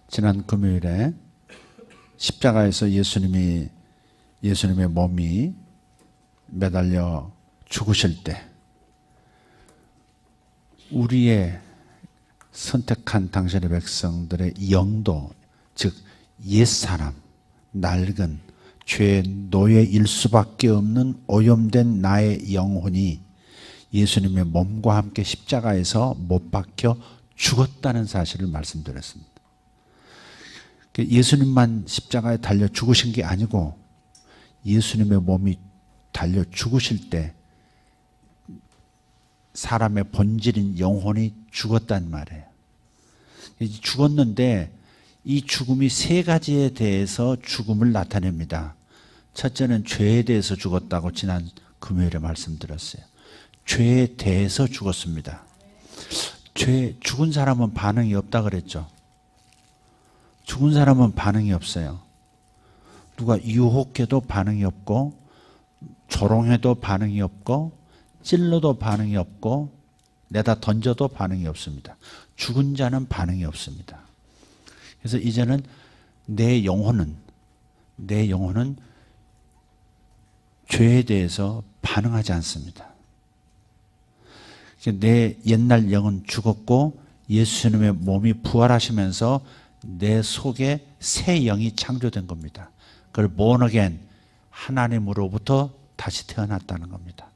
지난 금요일에 십자가에서 예수님의 몸이 매달려 죽으실 때 우리의 선택한 당신의 백성들의 영도, 즉 옛사람, 낡은 죄의 노예일 수밖에 없는 오염된 나의 영혼이 예수님의 몸과 함께 십자가에서 못 박혀 죽었다는 사실을 말씀드렸습니다. 예수님만 십자가에 달려 죽으신 게 아니고 예수님의 몸이 달려 죽으실 때 사람의 본질인 영혼이 죽었단 말이에요. 죽었는데 이 죽음이 세 가지에 대해서 죽음을 나타냅니다. 첫째는 죄에 대해서 죽었다고 지난 금요일에 말씀드렸어요. 죄에 대해서 죽었습니다. 죽은 사람은 반응이 없다 그랬죠. 죽은 사람은 반응이 없어요. 누가 유혹해도 반응이 없고, 조롱해도 반응이 없고, 찔러도 반응이 없고, 내다 던져도 반응이 없습니다. 죽은 자는 반응이 없습니다. 그래서 이제는 내 영혼은 죄에 대해서 반응하지 않습니다. 내 옛날 영은 죽었고 예수님의 몸이 부활하시면서 내 속에 새 영이 창조된 겁니다. 그걸 born again, 하나님으로부터 다시 태어났다는 겁니다.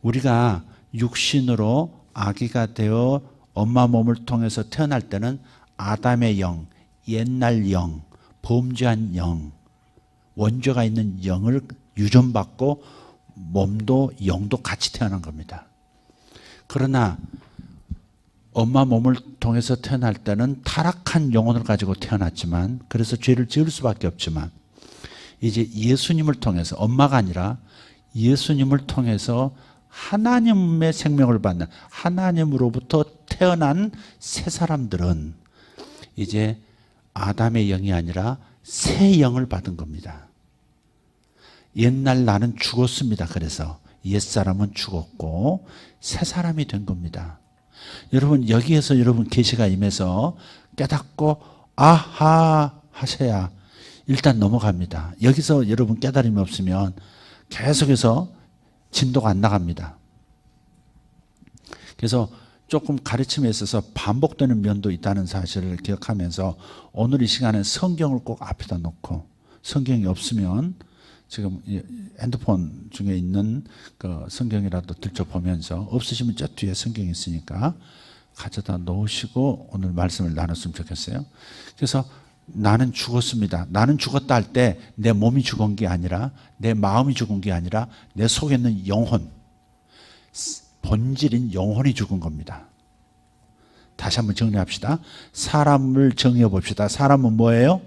우리가 육신으로 아기가 되어 엄마 몸을 통해서 태어날 때는 아담의 영, 옛날 영, 범죄한 영, 원죄가 있는 영을 유전받고 몸도 영도 같이 태어난 겁니다. 그러나 엄마 몸을 통해서 태어날 때는 타락한 영혼을 가지고 태어났지만, 그래서 죄를 지을 수밖에 없지만, 이제 예수님을 통해서, 엄마가 아니라 예수님을 통해서 하나님의 생명을 받는, 하나님으로부터 태어난 새 사람들은 이제 아담의 영이 아니라 새 영을 받은 겁니다. 옛날 나는 죽었습니다. 그래서 옛사람은 죽었고 새 사람이 된 겁니다. 여러분, 여기에서 여러분 계시가 임해서 깨닫고 아하 하셔야 일단 넘어갑니다. 여기서 여러분 깨달음이 없으면 계속해서 진도가 안 나갑니다. 그래서 조금 가르침에 있어서 반복되는 면도 있다는 사실을 기억하면서 오늘 이 시간에 성경을 꼭 앞에다 놓고, 성경이 없으면 지금 핸드폰 중에 있는 그 성경이라도 들춰보면서, 없으시면 저 뒤에 성경이 있으니까 가져다 놓으시고 오늘 말씀을 나눴으면 좋겠어요. 그래서 나는 죽었습니다. 나는 죽었다 할 때 내 몸이 죽은 게 아니라, 내 마음이 죽은 게 아니라 내 속에 있는 영혼, 본질인 영혼이 죽은 겁니다. 다시 한번 정리합시다. 사람을 정의해 봅시다. 사람은 뭐예요?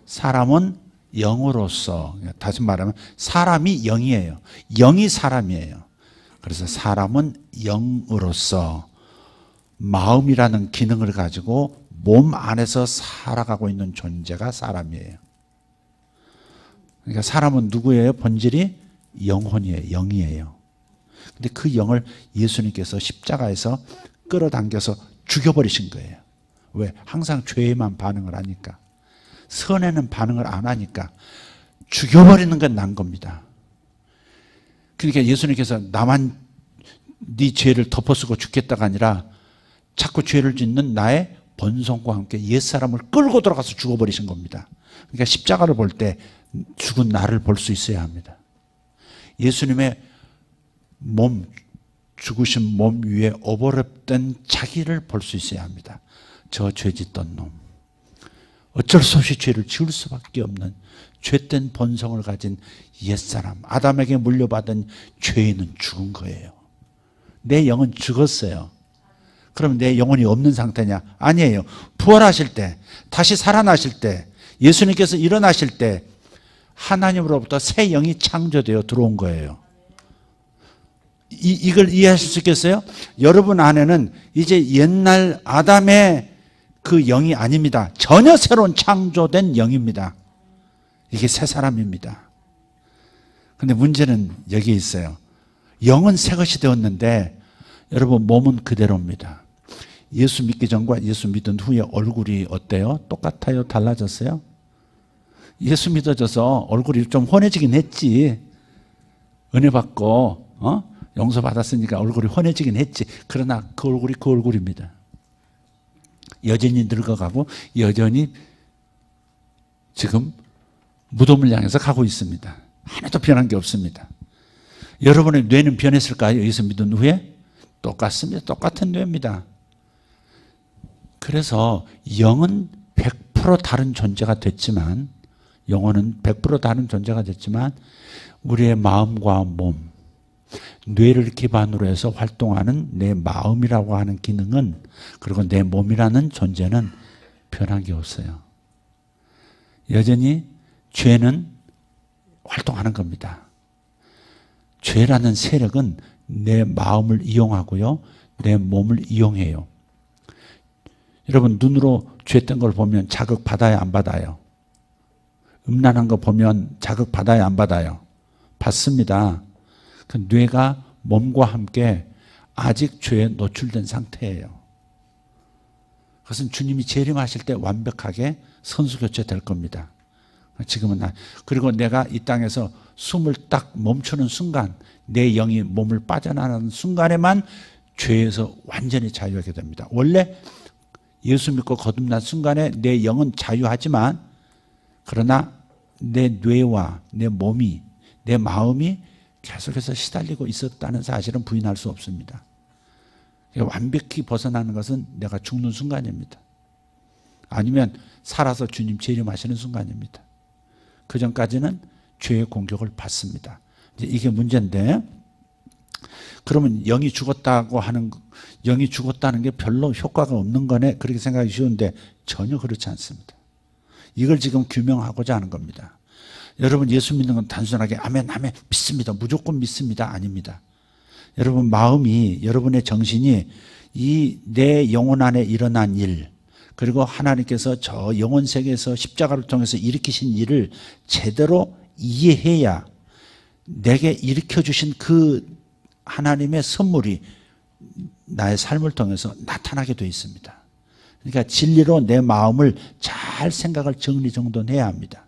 사람은 영으로서, 다시 말하면 사람이 영이에요. 영이 사람이에요. 그래서 사람은 영으로서 마음이라는 기능을 가지고 몸 안에서 살아가고 있는 존재가 사람이에요. 그러니까 사람은 누구예요? 본질이 영혼이에요. 영이에요. 근데 그 영을 예수님께서 십자가에서 끌어당겨서 죽여버리신 거예요. 왜? 항상 죄에만 반응을 하니까. 선에는 반응을 안 하니까 죽여버리는 건 난 겁니다. 그러니까 예수님께서 나만 네 죄를 덮어쓰고 죽겠다가 아니라 자꾸 죄를 짓는 나의 본성과 함께 옛사람을 끌고 들어가서 죽어버리신 겁니다. 그러니까 십자가를 볼 때 죽은 나를 볼 수 있어야 합니다. 예수님의 몸, 죽으신 몸 위에 오버랩된 자기를 볼 수 있어야 합니다. 저 죄 짓던 놈, 어쩔 수 없이 죄를 지을 수밖에 없는 죄된 본성을 가진 옛사람, 아담에게 물려받은 죄인은 죽은 거예요. 내 영은 죽었어요. 그럼 내 영혼이 없는 상태냐? 아니에요. 부활하실 때, 다시 살아나실 때, 예수님께서 일어나실 때 하나님으로부터 새 영이 창조되어 들어온 거예요. 이걸 이해하실 수 있겠어요? 여러분 안에는 이제 옛날 아담의 그 영이 아닙니다. 전혀 새로운 창조된 영입니다. 이게 새 사람입니다. 근데 문제는 여기에 있어요. 영은 새 것이 되었는데 여러분 몸은 그대로입니다. 예수 믿기 전과 예수 믿은 후에 얼굴이 어때요? 똑같아요? 달라졌어요? 예수 믿어져서 얼굴이 좀 환해지긴 했지. 은혜 받고 용서 받았으니까 얼굴이 환해지긴 했지. 그러나 그 얼굴이 그 얼굴입니다. 여전히 늙어가고 여전히 지금 무덤을 향해서 가고 있습니다. 하나도 변한 게 없습니다. 여러분의 뇌는 변했을까요? 예수 믿은 후에? 똑같습니다. 똑같은 뇌입니다. 그래서 영은 100% 다른 존재가 됐지만, 영혼은 100% 다른 존재가 됐지만 우리의 마음과 몸, 뇌를 기반으로 해서 활동하는 내 마음이라고 하는 기능은, 그리고 내 몸이라는 존재는 변한 게 없어요. 여전히 죄는 활동하는 겁니다. 죄라는 세력은 내 마음을 이용하고요, 내 몸을 이용해요. 여러분, 눈으로 죄된 걸 보면 자극 받아야 안 받아요? 음란한 거 보면 자극 받아야 안 받아요? 받습니다. 그 뇌가 몸과 함께 아직 죄에 노출된 상태예요. 그것은 주님이 재림하실 때 완벽하게 선수교체될 겁니다. 지금은 그리고 내가 이 땅에서 숨을 딱 멈추는 순간, 내 영이 몸을 빠져나가는 순간에만 죄에서 완전히 자유하게 됩니다. 원래 예수 믿고 거듭난 순간에 내 영은 자유하지만, 그러나 내 뇌와 내 몸이, 내 마음이 계속해서 시달리고 있었다는 사실은 부인할 수 없습니다. 완벽히 벗어나는 것은 내가 죽는 순간입니다. 아니면 살아서 주님 재림하시는 순간입니다. 그 전까지는 죄의 공격을 받습니다. 이제 이게 문제인데, 그러면 영이 죽었다고 하는, 영이 죽었다는 게 별로 효과가 없는 거네, 그렇게 생각하기 쉬운데 전혀 그렇지 않습니다. 이걸 지금 규명하고자 하는 겁니다. 여러분, 예수 믿는 건 단순하게 아멘 아멘 믿습니다, 무조건 믿습니다, 아닙니다. 여러분 마음이, 여러분의 정신이 이 내 영혼 안에 일어난 일, 그리고 하나님께서 저 영혼 세계에서 십자가를 통해서 일으키신 일을 제대로 이해해야 내게 일으켜주신 그 하나님의 선물이 나의 삶을 통해서 나타나게 되어 있습니다. 그러니까 진리로 내 마음을 잘 생각을 정리정돈해야 합니다.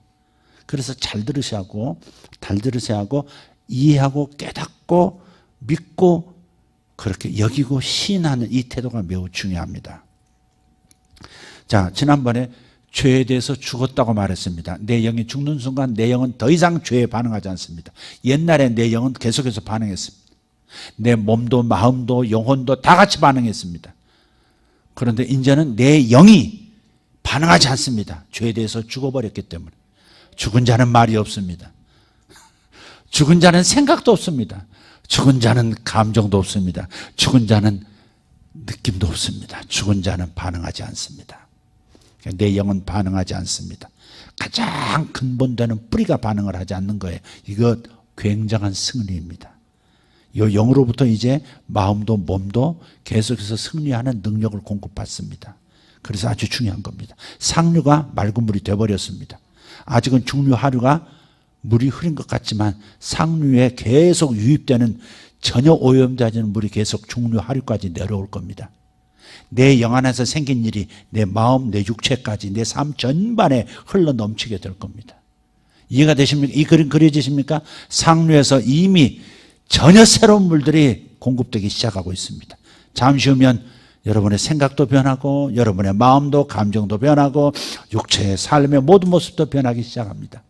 그래서 잘 들으셔야 하고, 잘 들으셔야 하고, 이해하고 깨닫고 믿고 그렇게 여기고 시인하는 이 태도가 매우 중요합니다. 자, 지난번에 죄에 대해서 죽었다고 말했습니다. 내 영이 죽는 순간 내 영은 더 이상 죄에 반응하지 않습니다. 옛날에 내 영은 계속해서 반응했습니다. 내 몸도 마음도 영혼도 다 같이 반응했습니다. 그런데 이제는 내 영이 반응하지 않습니다. 죄에 대해서 죽어버렸기 때문에. 죽은 자는 말이 없습니다. 죽은 자는 생각도 없습니다. 죽은 자는 감정도 없습니다. 죽은 자는 느낌도 없습니다. 죽은 자는 반응하지 않습니다. 내 영은 반응하지 않습니다. 가장 근본되는 뿌리가 반응을 하지 않는 거예요. 이거 굉장한 승리입니다. 이 영으로부터 이제 마음도 몸도 계속해서 승리하는 능력을 공급받습니다. 그래서 아주 중요한 겁니다. 상류가 맑은 물이 되어버렸습니다. 아직은 중류 하류가 물이 흐린 것 같지만 상류에 계속 유입되는 전혀 오염되지 않은 물이 계속 중류 하류까지 내려올 겁니다. 내 영 안에서 생긴 일이 내 마음, 내 육체까지, 내 삶 전반에 흘러 넘치게 될 겁니다. 이해가 되십니까? 이 그림 그려지십니까? 상류에서 이미 전혀 새로운 물들이 공급되기 시작하고 있습니다. 잠시 후면 여러분의 생각도 변하고 여러분의 마음도 감정도 변하고 육체의 삶의 모든 모습도 변하기 시작합니다.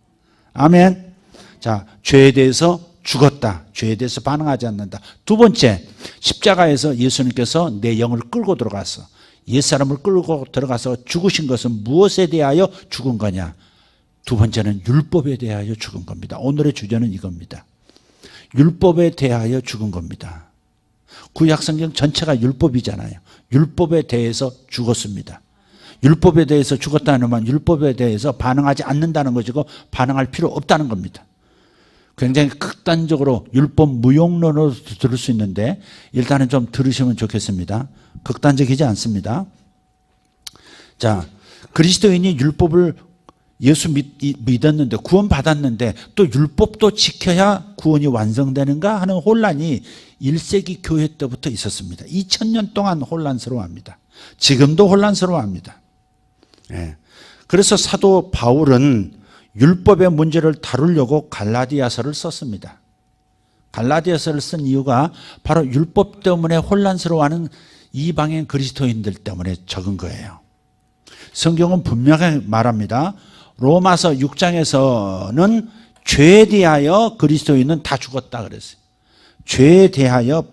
아멘. 자, 죄에 대해서 죽었다. 죄에 대해서 반응하지 않는다. 두 번째, 십자가에서 예수님께서 내 영을 끌고 들어가서, 옛사람을 끌고 들어가서 죽으신 것은 무엇에 대하여 죽은 거냐? 두 번째는 율법에 대하여 죽은 겁니다. 오늘의 주제는 이겁니다. 율법에 대하여 죽은 겁니다. 구약성경 전체가 율법이잖아요. 율법에 대해서 죽었습니다. 율법에 대해서 죽었다는 말, 율법에 대해서 반응하지 않는다는 것이고 반응할 필요 없다는 겁니다. 굉장히 극단적으로 율법 무용론으로 들을 수 있는데 일단은 좀 들으시면 좋겠습니다. 극단적이지 않습니다. 자, 그리스도인이 율법을 예수 믿었는데 구원받았는데 또 율법도 지켜야 구원이 완성되는가 하는 혼란이 1세기 교회 때부터 있었습니다. 2000년 동안 혼란스러워합니다. 지금도 혼란스러워합니다. 예. 그래서 사도 바울은 율법의 문제를 다루려고 갈라디아서를 썼습니다. 갈라디아서를 쓴 이유가 바로 율법 때문에 혼란스러워하는 이방인 그리스도인들 때문에 적은 거예요. 성경은 분명하게 말합니다. 로마서 6장에서는 죄에 대하여 그리스도인은 다 죽었다 그랬어요. 죄에 대하여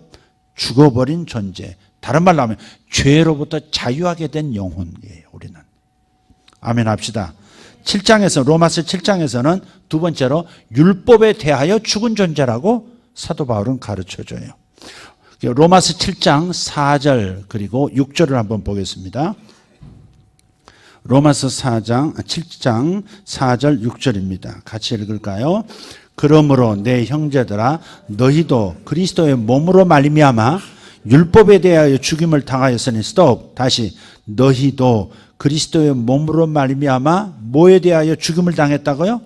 죽어버린 존재. 다른 말로 하면 죄로부터 자유하게 된 영혼이에요. 우리는. 아멘 합시다. 7장에서 로마서 7장에서는 두 번째로 율법에 대하여 죽은 존재라고 사도 바울은 가르쳐줘요. 로마서 7장 4절 그리고 6절을 한번 보겠습니다. 로마서 7장 4절 6절입니다. 같이 읽을까요? 그러므로 내 형제들아 너희도 그리스도의 몸으로 말미암아 율법에 대하여 죽임을 당하였으니 스톱. 다시 너희도 그리스도의 몸으로 말미암아 뭐에 대하여 죽임을 당했다고요?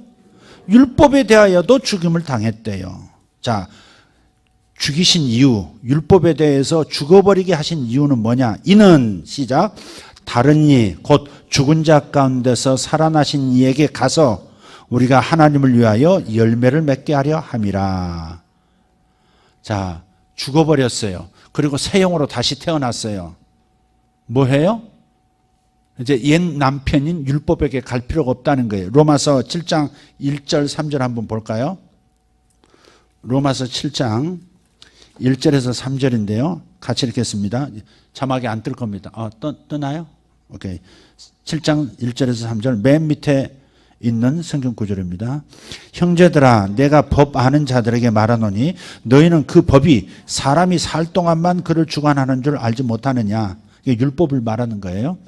율법에 대하여도 죽임을 당했대요. 자, 죽이신 이유, 율법에 대해서 죽어버리게 하신 이유는 뭐냐? 이는 시작. 다른 이 곧 죽은 자 가운데서 살아나신 이에게 가서 우리가 하나님을 위하여 열매를 맺게 하려 함이라. 자, 죽어버렸어요. 그리고 새 영으로 다시 태어났어요. 뭐 해요? 이제 옛 남편인 율법에게 갈 필요가 없다는 거예요. 로마서 7장 1절 3절 한번 볼까요? 로마서 7장 1절에서 3절인데요. 같이 읽겠습니다. 자막이 안 뜰 겁니다. 뜨나요? 오케이. 7장 1절에서 3절 맨 밑에 있는 성경 구절입니다. 형제들아 내가 법 아는 자들에게 말하노니 너희는 그 법이 사람이 살 동안만 그를 주관하는 줄 알지 못하느냐. 이게 율법을 말하는 거예요.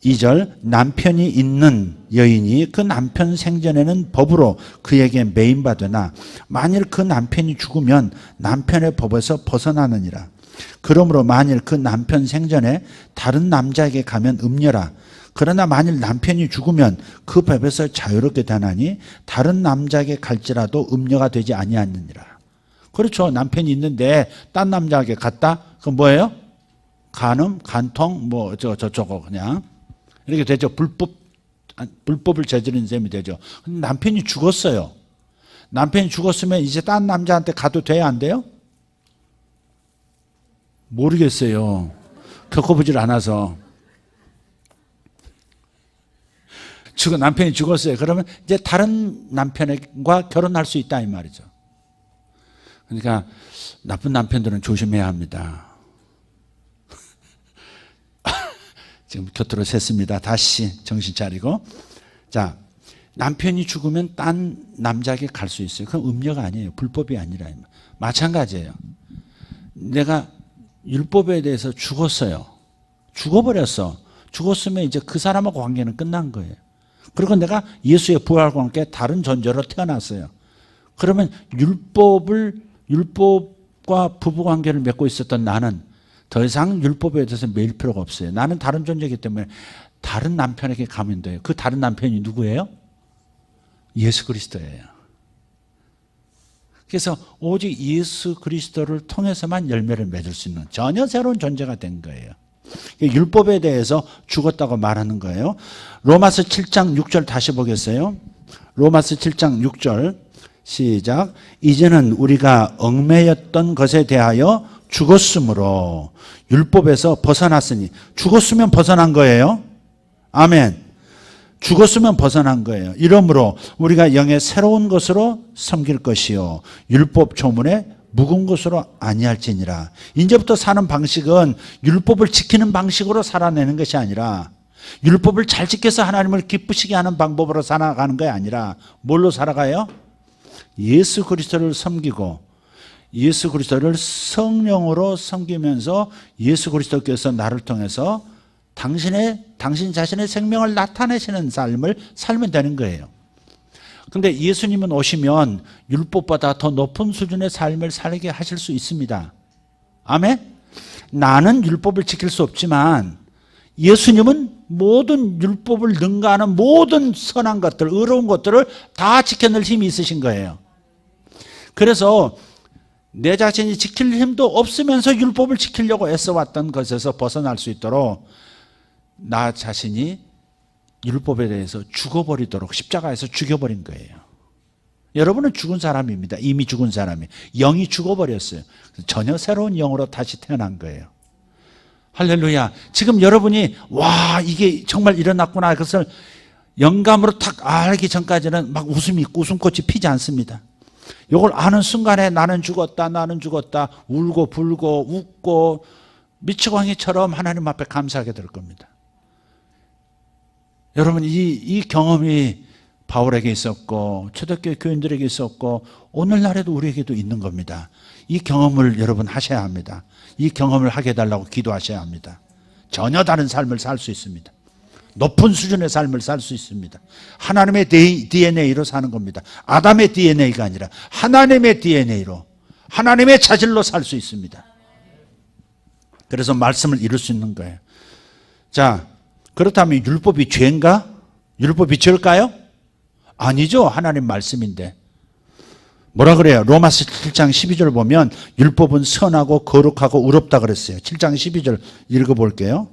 2절 남편이 있는 여인이 그 남편 생전에는 법으로 그에게 매인받으나 만일 그 남편이 죽으면 남편의 법에서 벗어나느니라. 그러므로 만일 그 남편 생전에 다른 남자에게 가면 음녀라. 그러나 만일 남편이 죽으면 그 법에서 자유롭게 되나니 다른 남자에게 갈지라도 음녀가 되지 아니하느니라. 그렇죠. 남편이 있는데 딴 남자에게 갔다? 그건 뭐예요? 간음, 간통, 저쩌고 그냥 이렇게 되죠. 불법을 저지른 셈이 되죠. 근데 남편이 죽었어요. 남편이 죽었으면 이제 딴 남자한테 가도 돼야 안 돼요? 모르겠어요. 겪어보질 않아서. 남편이 죽었어요. 그러면 이제 다른 남편과 결혼할 수 있다 이 말이죠. 그러니까 나쁜 남편들은 조심해야 합니다. 지금 곁으로 샜습니다. 다시 정신 차리고. 자, 남편이 죽으면 딴 남자에게 갈 수 있어요. 그건 음녀가 아니에요. 불법이 아니라. 마찬가지예요. 내가 율법에 대해서 죽었어요. 죽어버렸어. 죽었으면 이제 그 사람하고 관계는 끝난 거예요. 그리고 내가 예수의 부활과 함께 다른 존재로 태어났어요. 그러면 율법과 부부관계를 맺고 있었던 나는 더 이상 율법에 대해서 매일 필요가 없어요. 나는 다른 존재이기 때문에 다른 남편에게 가면 돼요. 그 다른 남편이 누구예요? 예수 그리스도예요. 그래서 오직 예수 그리스도를 통해서만 열매를 맺을 수 있는 전혀 새로운 존재가 된 거예요. 율법에 대해서 죽었다고 말하는 거예요. 로마서 7장 6절 다시 보겠어요. 로마서 7장 6절 시작. 이제는 우리가 얽매였던 것에 대하여 죽었으므로 율법에서 벗어났으니. 죽었으면 벗어난 거예요. 아멘. 죽었으면 벗어난 거예요. 이러므로 우리가 영의 새로운 것으로 섬길 것이요 율법 조문에 묵은 것으로 아니할지니라. 이제부터 사는 방식은 율법을 지키는 방식으로 살아내는 것이 아니라 율법을 잘 지켜서 하나님을 기쁘시게 하는 방법으로 살아가는 게 아니라 뭘로 살아가요? 예수 그리스도를 섬기고 예수 그리스도를 성령으로 섬기면서 예수 그리스도께서 나를 통해서 당신 자신의 생명을 나타내시는 삶을 살면 되는 거예요. 그런데 예수님은 오시면 율법보다 더 높은 수준의 삶을 살게 하실 수 있습니다. 아멘? 나는 율법을 지킬 수 없지만 예수님은 모든 율법을 능가하는 모든 선한 것들, 의로운 것들을 다 지켜낼 힘이 있으신 거예요. 그래서 내 자신이 지킬 힘도 없으면서 율법을 지키려고 애써왔던 것에서 벗어날 수 있도록 나 자신이 율법에 대해서 죽어버리도록 십자가에서 죽여버린 거예요. 여러분은 죽은 사람입니다. 이미 죽은 사람이. 영이 죽어버렸어요. 전혀 새로운 영으로 다시 태어난 거예요. 할렐루야. 지금 여러분이 와 이게 정말 일어났구나 그것을 영감으로 탁 알기 전까지는 막 웃음이 있고 웃음꽃이 피지 않습니다. 이걸 아는 순간에 나는 죽었다 울고 불고 웃고 미치광이처럼 하나님 앞에 감사하게 될 겁니다. 여러분 이 경험이 바울에게 있었고 초대교회 교인들에게 있었고 오늘날에도 우리에게도 있는 겁니다. 이 경험을 여러분 하셔야 합니다. 이 경험을 하게 해달라고 기도하셔야 합니다. 전혀 다른 삶을 살 수 있습니다. 높은 수준의 삶을 살 수 있습니다. 하나님의 DNA로 사는 겁니다. 아담의 DNA가 아니라 하나님의 DNA로 하나님의 자질로 살 수 있습니다. 그래서 말씀을 이룰 수 있는 거예요. 자, 그렇다면 율법이 죄인가? 율법이 죄일까요? 아니죠. 하나님 말씀인데. 뭐라 그래요? 로마서 7장 12절 보면 율법은 선하고 거룩하고 의롭다 그랬어요. 7장 12절 읽어볼게요.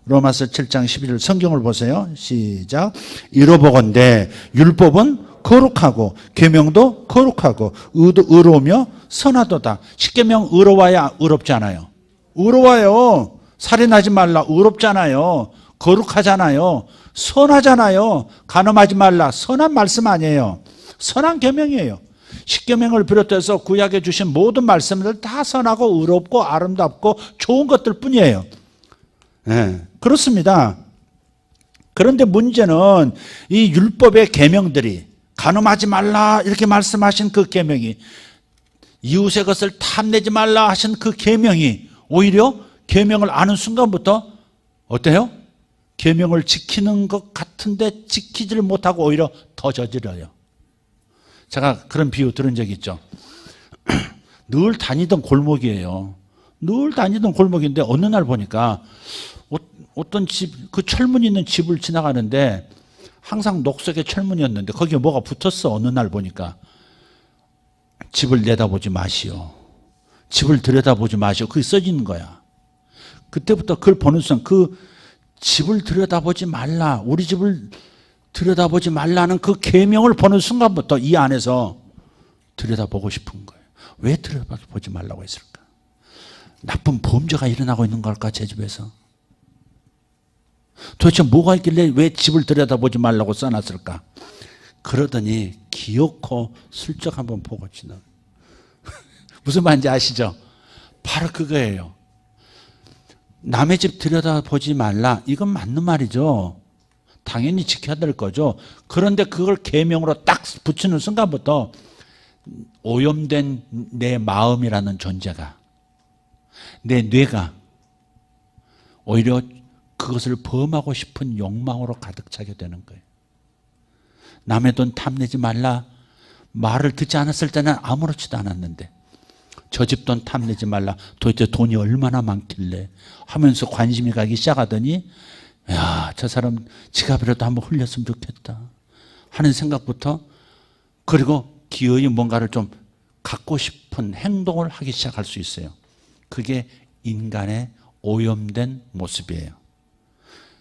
로마서 7장 12절 성경을 보세요. 시작. 이로보건대 율법은 거룩하고 계명도 거룩하고 의로우며 선하도다. 십계명 의로워야 의롭지 않아요. 의로워요. 살인하지 말라 의롭잖아요. 거룩하잖아요. 선하잖아요. 간음하지 말라 선한 말씀 아니에요. 선한 계명이에요. 십계명을 비롯해서 구약에 주신 모든 말씀들 다 선하고 의롭고 아름답고 좋은 것들 뿐이에요. 네, 그렇습니다. 그런데 문제는 이 율법의 계명들이 간음하지 말라 이렇게 말씀하신 그 계명이 이웃의 것을 탐내지 말라 하신 그 계명이 오히려 계명을 아는 순간부터 어때요? 계명을 지키는 것 같은데 지키지를 못하고 오히려 더 저질러요. 제가 그런 비유 들은 적이 있죠. 늘 다니던 골목이에요. 늘 다니던 골목인데 어느 날 보니까 어떤 집, 그 철문 있는 집을 지나가는데 항상 녹색의 철문이었는데 거기에 뭐가 붙었어. 어느 날 보니까 집을 내다보지 마시오. 집을 들여다보지 마시오. 그게 써지는 거야. 그때부터 그걸 보는 순간 그 집을 들여다보지 말라. 우리 집을 들여다보지 말라는 그 계명을 보는 순간부터 이 안에서 들여다보고 싶은 거예요. 왜 들여다보지 말라고 했을까? 나쁜 범죄가 일어나고 있는 걸까? 제 집에서. 도대체 뭐가 있길래 왜 집을 들여다보지 말라고 써놨을까? 그러더니 기어코 슬쩍 한번 보고 지나가요. 무슨 말인지 아시죠? 바로 그거예요. 남의 집 들여다보지 말라. 이건 맞는 말이죠. 당연히 지켜야 될 거죠. 그런데 그걸 계명으로 딱 붙이는 순간부터 오염된 내 마음이라는 존재가, 내 뇌가 오히려 그것을 범하고 싶은 욕망으로 가득 차게 되는 거예요. 남의 돈 탐내지 말라. 말을 듣지 않았을 때는 아무렇지도 않았는데 저 집 돈 탐내지 말라. 도대체 돈이 얼마나 많길래 하면서 관심이 가기 시작하더니 야, 저 사람 지갑이라도 한번 흘렸으면 좋겠다 하는 생각부터, 그리고 기어이 뭔가를 좀 갖고 싶은 행동을 하기 시작할 수 있어요. 그게 인간의 오염된 모습이에요.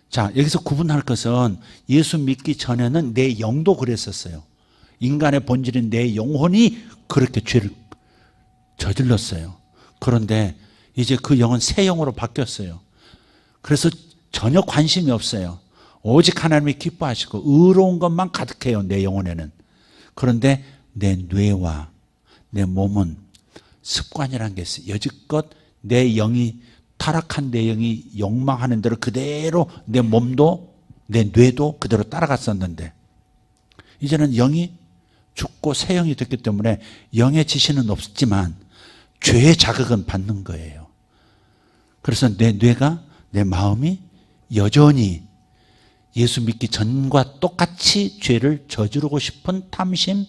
자, 여기서 구분할 것은 예수 믿기 전에는 내 영도 그랬었어요. 인간의 본질인 내 영혼이 그렇게 죄를 저질렀어요. 그런데 이제 그 영은 새 영으로 바뀌었어요. 그래서 전혀 관심이 없어요. 오직 하나님이 기뻐하시고 의로운 것만 가득해요, 내 영혼에는. 그런데 내 뇌와 내 몸은 습관이라는 게 있어요. 여지껏 내 영이, 타락한 내 영이 욕망하는 대로 그대로 내 몸도 내 뇌도 그대로 따라갔었는데 이제는 영이 죽고 새 영이 됐기 때문에 영의 지시는 없지만 죄의 자극은 받는 거예요. 그래서 내 뇌가, 내 마음이 여전히 예수 믿기 전과 똑같이 죄를 저지르고 싶은 탐심,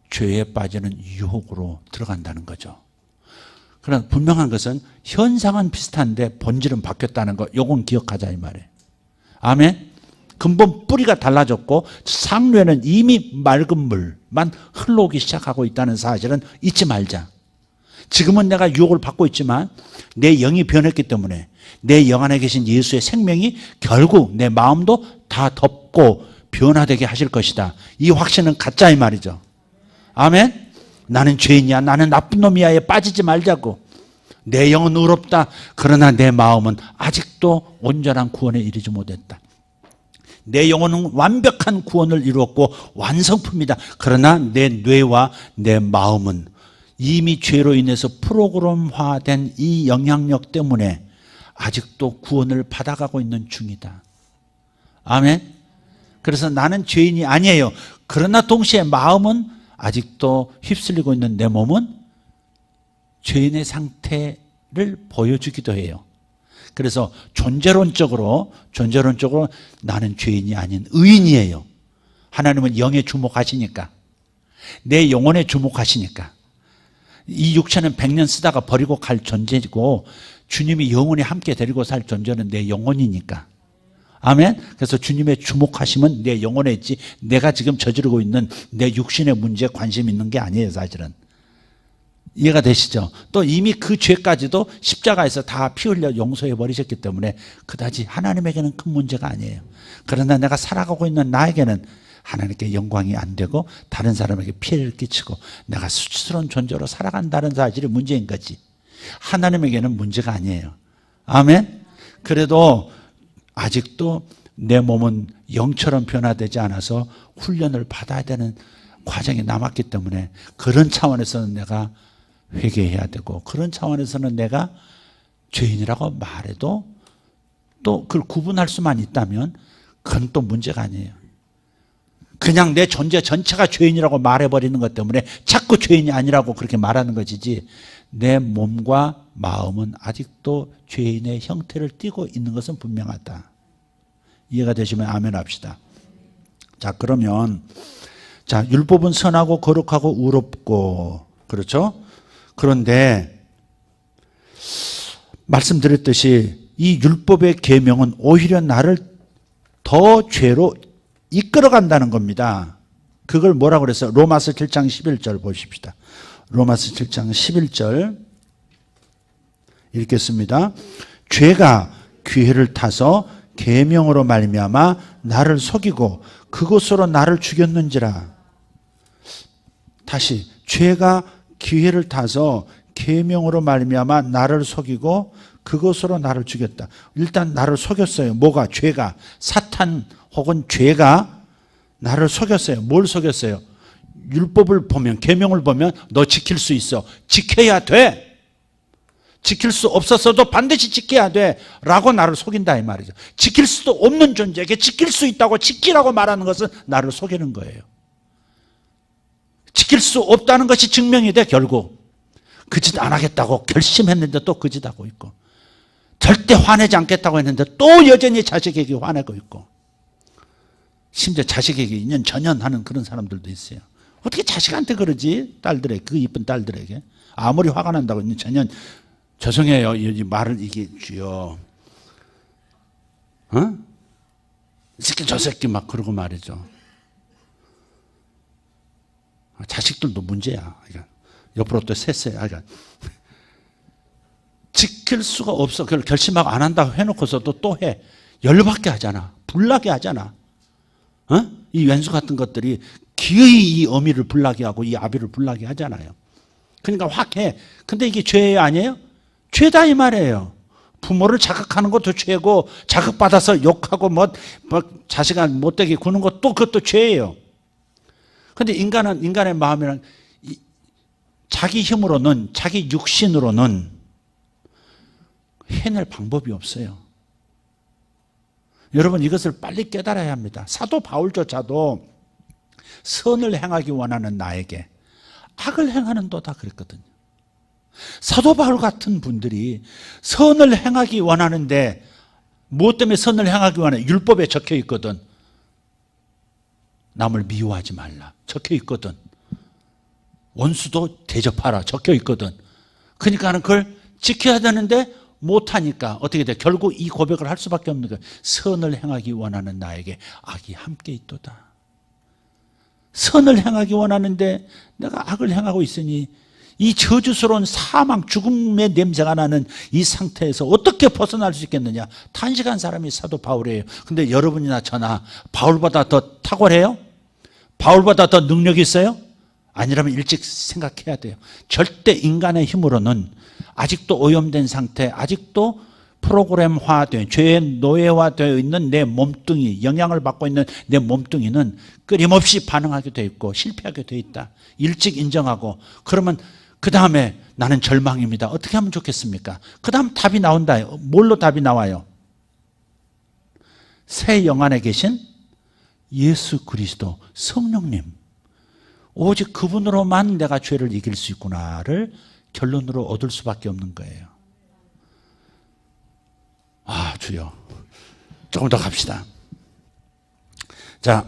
죄에 빠지는 유혹으로 들어간다는 거죠. 그러나 분명한 것은 현상은 비슷한데 본질은 바뀌었다는 거, 요건 기억하자 이 말이에요. 아멘. 근본 뿌리가 달라졌고 상류에는 이미 맑은 물만 흘러오기 시작하고 있다는 사실은 잊지 말자. 지금은 내가 유혹을 받고 있지만 내 영이 변했기 때문에 내 영 안에 계신 예수의 생명이 결국 내 마음도 다 덮고 변화되게 하실 것이다. 이 확신은 가짜 이 말이죠. 아멘. 나는 죄인이야, 나는 나쁜 놈이야에 빠지지 말자고. 내 영은 의롭다. 그러나 내 마음은 아직도 온전한 구원에 이르지 못했다. 내 영혼은 완벽한 구원을 이루었고 완성품이다. 그러나 내 뇌와 내 마음은 이미 죄로 인해서 프로그램화된 이 영향력 때문에 아직도 구원을 받아가고 있는 중이다. 아멘. 그래서 나는 죄인이 아니에요. 그러나 동시에 마음은 아직도 휩쓸리고 있는 내 몸은 죄인의 상태를 보여주기도 해요. 그래서 존재론적으로 나는 죄인이 아닌 의인이에요. 하나님은 영에 주목하시니까, 내 영혼에 주목하시니까. 이 육체는 100년 쓰다가 버리고 갈 존재고 주님이 영원히 함께 데리고 살 존재는 내 영혼이니까. 아멘. 그래서 주님의 주목하심은 내 영혼에 있지 내가 지금 저지르고 있는 내 육신의 문제에 관심 있는 게 아니에요, 사실은. 이해가 되시죠? 또 이미 그 죄까지도 십자가에서 다 피 흘려 용서해 버리셨기 때문에 그다지 하나님에게는 큰 문제가 아니에요. 그러나 내가 살아가고 있는 나에게는 하나님께 영광이 안 되고 다른 사람에게 피해를 끼치고 내가 수치스러운 존재로 살아간다는 사실이 문제인 거지. 하나님에게는 문제가 아니에요. 아멘. 그래도 아직도 내 몸은 영처럼 변화되지 않아서 훈련을 받아야 되는 과정이 남았기 때문에 그런 차원에서는 내가 회개해야 되고 그런 차원에서는 내가 죄인이라고 말해도 또 그걸 구분할 수만 있다면 그건 또 문제가 아니에요. 그냥 내 존재 전체가 죄인이라고 말해버리는 것 때문에 자꾸 죄인이 아니라고 그렇게 말하는 것이지 내 몸과 마음은 아직도 죄인의 형태를 띠고 있는 것은 분명하다. 이해가 되시면 아멘 합시다. 자, 그러면 자, 율법은 선하고 거룩하고 의롭고 그렇죠? 그런데 말씀드렸듯이 이 율법의 계명은 오히려 나를 더 죄로 이끌어간다는 겁니다. 그걸 뭐라고 그랬어요? 로마서 7장 11절 보십시다. 로마서 7장 11절 읽겠습니다. 죄가 기회를 타서 계명으로 말미암아 나를 속이고 그것으로 나를 죽였는지라. 다시 죄가 기회를 타서 계명으로 말미암아 나를 속이고 그것으로 나를 죽였다. 일단 나를 속였어요. 뭐가? 죄가. 사탄 혹은 죄가 나를 속였어요. 뭘 속였어요? 율법을 보면, 계명을 보면 너 지킬 수 있어. 지켜야 돼. 지킬 수 없었어도 반드시 지켜야 돼 라고 나를 속인다 이 말이죠. 지킬 수도 없는 존재에게 지킬 수 있다고 지키라고 말하는 것은 나를 속이는 거예요. 지킬 수 없다는 것이 증명이 돼. 결국 그 짓 안 하겠다고 결심했는데 또 그 짓 하고 있고, 절대 화내지 않겠다고 했는데 또 여전히 자식에게 화내고 있고, 심지어 자식에게 인연 전연하는 그런 사람들도 있어요. 어떻게 자식한테 그러지? 딸들에게, 그 이쁜 딸들에게 아무리 화가 난다고 인연 전연. 죄송해요. 이 말을 이게 주여. 어? 이 새끼 저 새끼 막 그러고 말이죠. 자식들도 문제야. 그러니까 옆으로 또 샜어요. 그러니까 지킬 수가 없어. 그걸 결심하고 안 한다고 해놓고서도 또 해. 열받게 하잖아. 불나게 하잖아. 어? 이 왼수 같은 것들이 기어이 이 어미를 불나게 하고 이 아비를 불나게 하잖아요. 그러니까 확 해. 근데 이게 죄 아니에요? 죄다 이 말이에요. 부모를 자극하는 것도 죄고, 자극받아서 욕하고 뭐 자식을 못되게 구는 것도 그것도 죄예요. 근데 인간의 마음이란 자기 힘으로는, 자기 육신으로는 해낼 방법이 없어요. 여러분, 이것을 빨리 깨달아야 합니다. 사도 바울조차도 선을 행하기 원하는 나에게 악을 행하는 도다 그랬거든요. 사도 바울 같은 분들이 선을 행하기 원하는데 무엇 때문에 선을 행하기 원해? 율법에 적혀 있거든. 남을 미워하지 말라 적혀 있거든. 원수도 대접하라 적혀 있거든. 그러니까 그걸 지켜야 되는데 못하니까 어떻게 돼? 결국 이 고백을 할 수밖에 없는 거예요. 선을 행하기 원하는 나에게 악이 함께 있도다. 선을 행하기 원하는데 내가 악을 행하고 있으니 이 저주스러운 사망, 죽음의 냄새가 나는 이 상태에서 어떻게 벗어날 수 있겠느냐? 단식한 사람이 사도 바울이에요. 근데 여러분이나 저나 바울보다 더 탁월해요? 바울보다 더 능력이 있어요? 아니라면 일찍 생각해야 돼요. 절대 인간의 힘으로는 아직도 오염된 상태, 아직도 프로그램화된, 죄의 노예화되어 있는 내 몸뚱이, 영향을 받고 있는 내 몸뚱이는 끊임없이 반응하게 되어 있고 실패하게 되어 있다. 일찍 인정하고, 그러면 그 다음에 나는 절망입니다. 어떻게 하면 좋겠습니까? 그 다음 답이 나온다. 뭘로 답이 나와요? 새 영안에 계신 예수 그리스도 성령님, 오직 그분으로만 내가 죄를 이길 수 있구나를 결론으로 얻을 수밖에 없는 거예요. 아, 주여. 조금 더 갑시다. 자,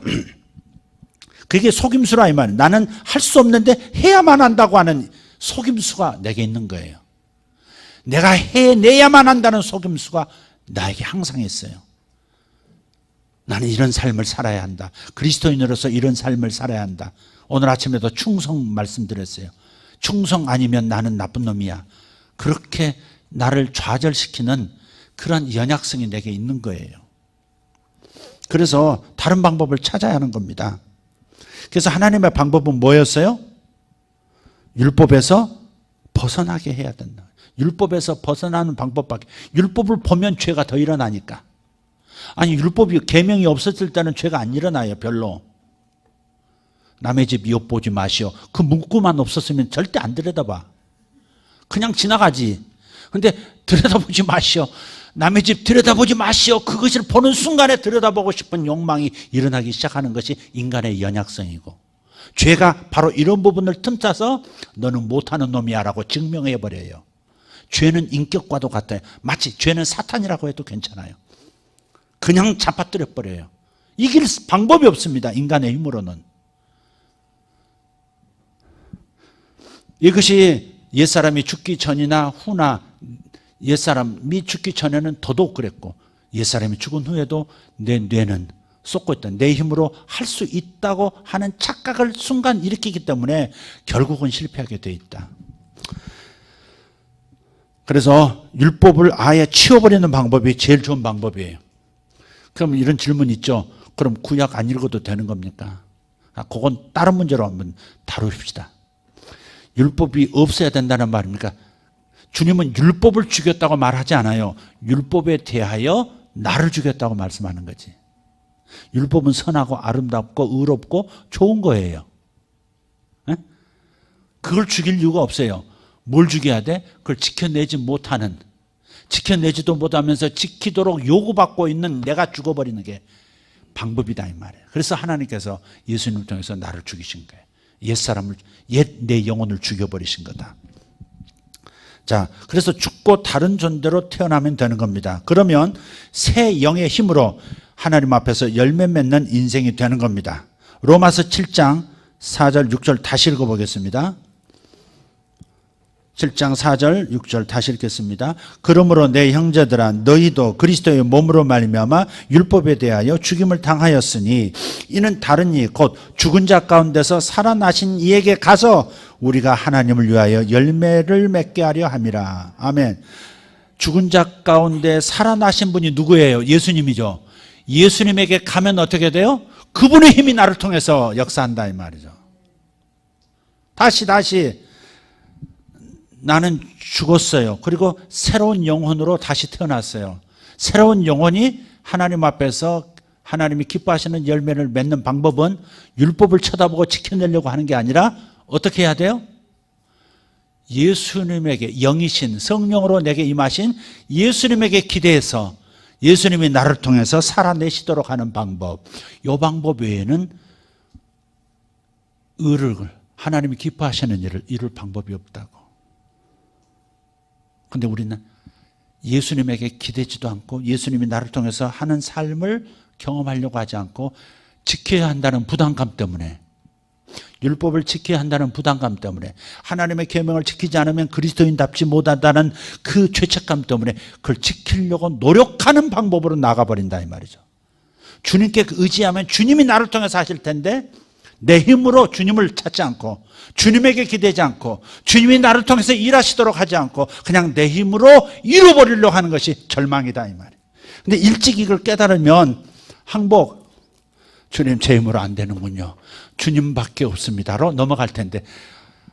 그게 속임수라 이 말이에요. 나는 할 수 없는데 해야만 한다고 하는 속임수가 내게 있는 거예요. 내가 해내야만 한다는 속임수가 나에게 항상 있어요. 나는 이런 삶을 살아야 한다. 그리스도인으로서 이런 삶을 살아야 한다. 오늘 아침에도 충성 말씀드렸어요. 충성 아니면 나는 나쁜 놈이야. 그렇게 나를 좌절시키는 그런 연약성이 내게 있는 거예요. 그래서 다른 방법을 찾아야 하는 겁니다. 그래서 하나님의 방법은 뭐였어요? 율법에서 벗어나게 해야 된다. 율법에서 벗어나는 방법밖에. 율법을 보면 죄가 더 일어나니까. 아니, 율법이 계명이 없었을 때는 죄가 안 일어나요. 별로. 남의 집 이웃 보지 마시오. 그 문구만 없었으면 절대 안 들여다봐. 그냥 지나가지. 근데 들여다보지 마시오. 남의 집 들여다보지 마시오. 그것을 보는 순간에 들여다보고 싶은 욕망이 일어나기 시작하는 것이 인간의 연약성이고, 죄가 바로 이런 부분을 틈타서 너는 못하는 놈이야 라고 증명해버려요. 죄는 인격과도 같아요. 마치 죄는 사탄이라고 해도 괜찮아요. 그냥 잡아뜨려버려요. 이길 방법이 없습니다. 인간의 힘으로는. 이것이 옛사람이 죽기 전이나 후나, 옛사람이 죽기 전에는 더더욱 그랬고, 옛사람이 죽은 후에도 내 뇌는 쏟고 있다. 내 힘으로 할 수 있다고 하는 착각을 순간 일으키기 때문에 결국은 실패하게 돼 있다. 그래서 율법을 아예 치워버리는 방법이 제일 좋은 방법이에요. 그럼 이런 질문 있죠. 그럼 구약 안 읽어도 되는 겁니까? 그건 다른 문제로 한번 다룹시다. 율법이 없어야 된다는 말입니까? 주님은 율법을 죽였다고 말하지 않아요. 율법에 대하여 나를 죽였다고 말씀하는 거지. 율법은 선하고 아름답고 의롭고 좋은 거예요. 에? 그걸 죽일 이유가 없어요. 뭘 죽여야 돼? 그걸 지켜내지 못하는, 지켜내지도 못하면서 지키도록 요구받고 있는 내가 죽어버리는 게 방법이다 이 말이에요. 그래서 하나님께서 예수님을 통해서 나를 죽이신 거예요. 옛사람을, 내 영혼을 죽여버리신 거다. 자, 그래서 죽고 다른 존재로 태어나면 되는 겁니다. 그러면 새 영의 힘으로 하나님 앞에서 열매 맺는 인생이 되는 겁니다. 로마서 7장 4절 6절 다시 읽어보겠습니다. 7장 4절 6절 다시 읽겠습니다. 그러므로 내 형제들아 너희도 그리스도의 몸으로 말미암아 율법에 대하여 죽임을 당하였으니 이는 다른 이 곧 죽은 자 가운데서 살아나신 이에게 가서 우리가 하나님을 위하여 열매를 맺게 하려 함이라. 아멘. 죽은 자 가운데 살아나신 분이 누구예요? 예수님이죠. 예수님에게 가면 어떻게 돼요? 그분의 힘이 나를 통해서 역사한다 이 말이죠. 다시 나는 죽었어요. 그리고 새로운 영혼으로 다시 태어났어요. 새로운 영혼이 하나님 앞에서 하나님이 기뻐하시는 열매를 맺는 방법은 율법을 쳐다보고 지켜내려고 하는 게 아니라 어떻게 해야 돼요? 예수님에게, 영이신 성령으로 내게 임하신 예수님에게 기대해서 예수님이 나를 통해서 살아내시도록 하는 방법, 이 방법 외에는 의를, 하나님이 기뻐하시는 일을 이룰 방법이 없다고. 근데 우리는 예수님에게 기대지도 않고 예수님이 나를 통해서 하는 삶을 경험하려고 하지 않고 지켜야 한다는 부담감 때문에, 율법을 지켜야 한다는 부담감 때문에, 하나님의 계명을 지키지 않으면 그리스도인답지 못한다는 그 죄책감 때문에 그걸 지키려고 노력하는 방법으로 나가버린다 이 말이죠. 주님께 의지하면 주님이 나를 통해서 하실 텐데 내 힘으로 주님을 찾지 않고 주님에게 기대지 않고 주님이 나를 통해서 일하시도록 하지 않고 그냥 내 힘으로 이루어버리려고 하는 것이 절망이다 이 말이에요. 근데 일찍 이걸 깨달으면 항복, 주님 제 힘으로 안 되는군요. 주님밖에 없습니다로 넘어갈 텐데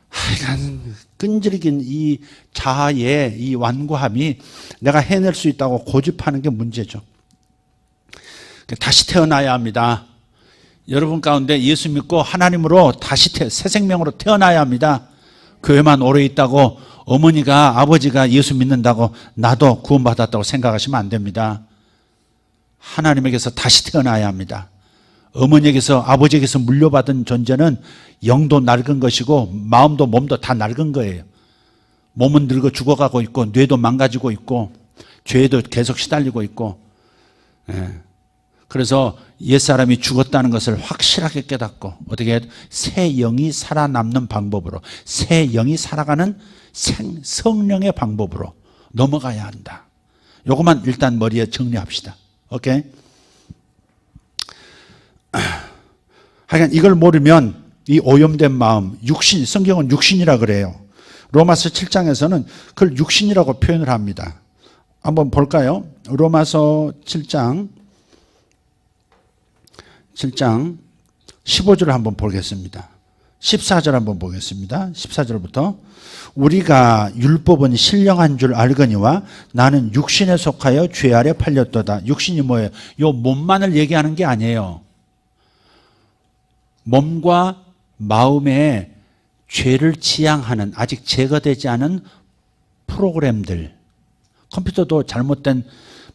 하여간 끈질긴 이 자아의 이 완고함이 내가 해낼 수 있다고 고집하는 게 문제죠. 다시 태어나야 합니다. 여러분 가운데 예수 믿고 하나님으로 다시 새 생명으로 태어나야 합니다. 교회만 오래 있다고 어머니가 아버지가 예수 믿는다고 나도 구원받았다고 생각하시면 안 됩니다. 하나님에게서 다시 태어나야 합니다. 어머니에게서 아버지에게서 물려받은 존재는 영도 낡은 것이고 마음도 몸도 다 낡은 거예요. 몸은 늙어 죽어가고 있고 뇌도 망가지고 있고 죄에도 계속 시달리고 있고 그래서 옛사람이 죽었다는 것을 확실하게 깨닫고 어떻게 새 영이 살아남는 방법으로 새 영이 살아가는 성령의 방법으로 넘어가야 한다. 요것만 일단 머리에 정리합시다. 오케이? 하여간 이걸 모르면 이 오염된 마음, 육신, 성경은 육신이라 그래요. 로마서 7장에서는 그걸 육신이라고 표현을 합니다. 한번 볼까요? 로마서 7장 15절을 한번 보겠습니다. 14절 한번 보겠습니다. 14절부터 우리가 율법은 신령한 줄 알거니와 나는 육신에 속하여 죄 아래 팔렸도다. 육신이 뭐예요? 요 몸만을 얘기하는 게 아니에요. 몸과 마음에 죄를 지향하는 아직 제거되지 않은 프로그램들. 컴퓨터도 잘못된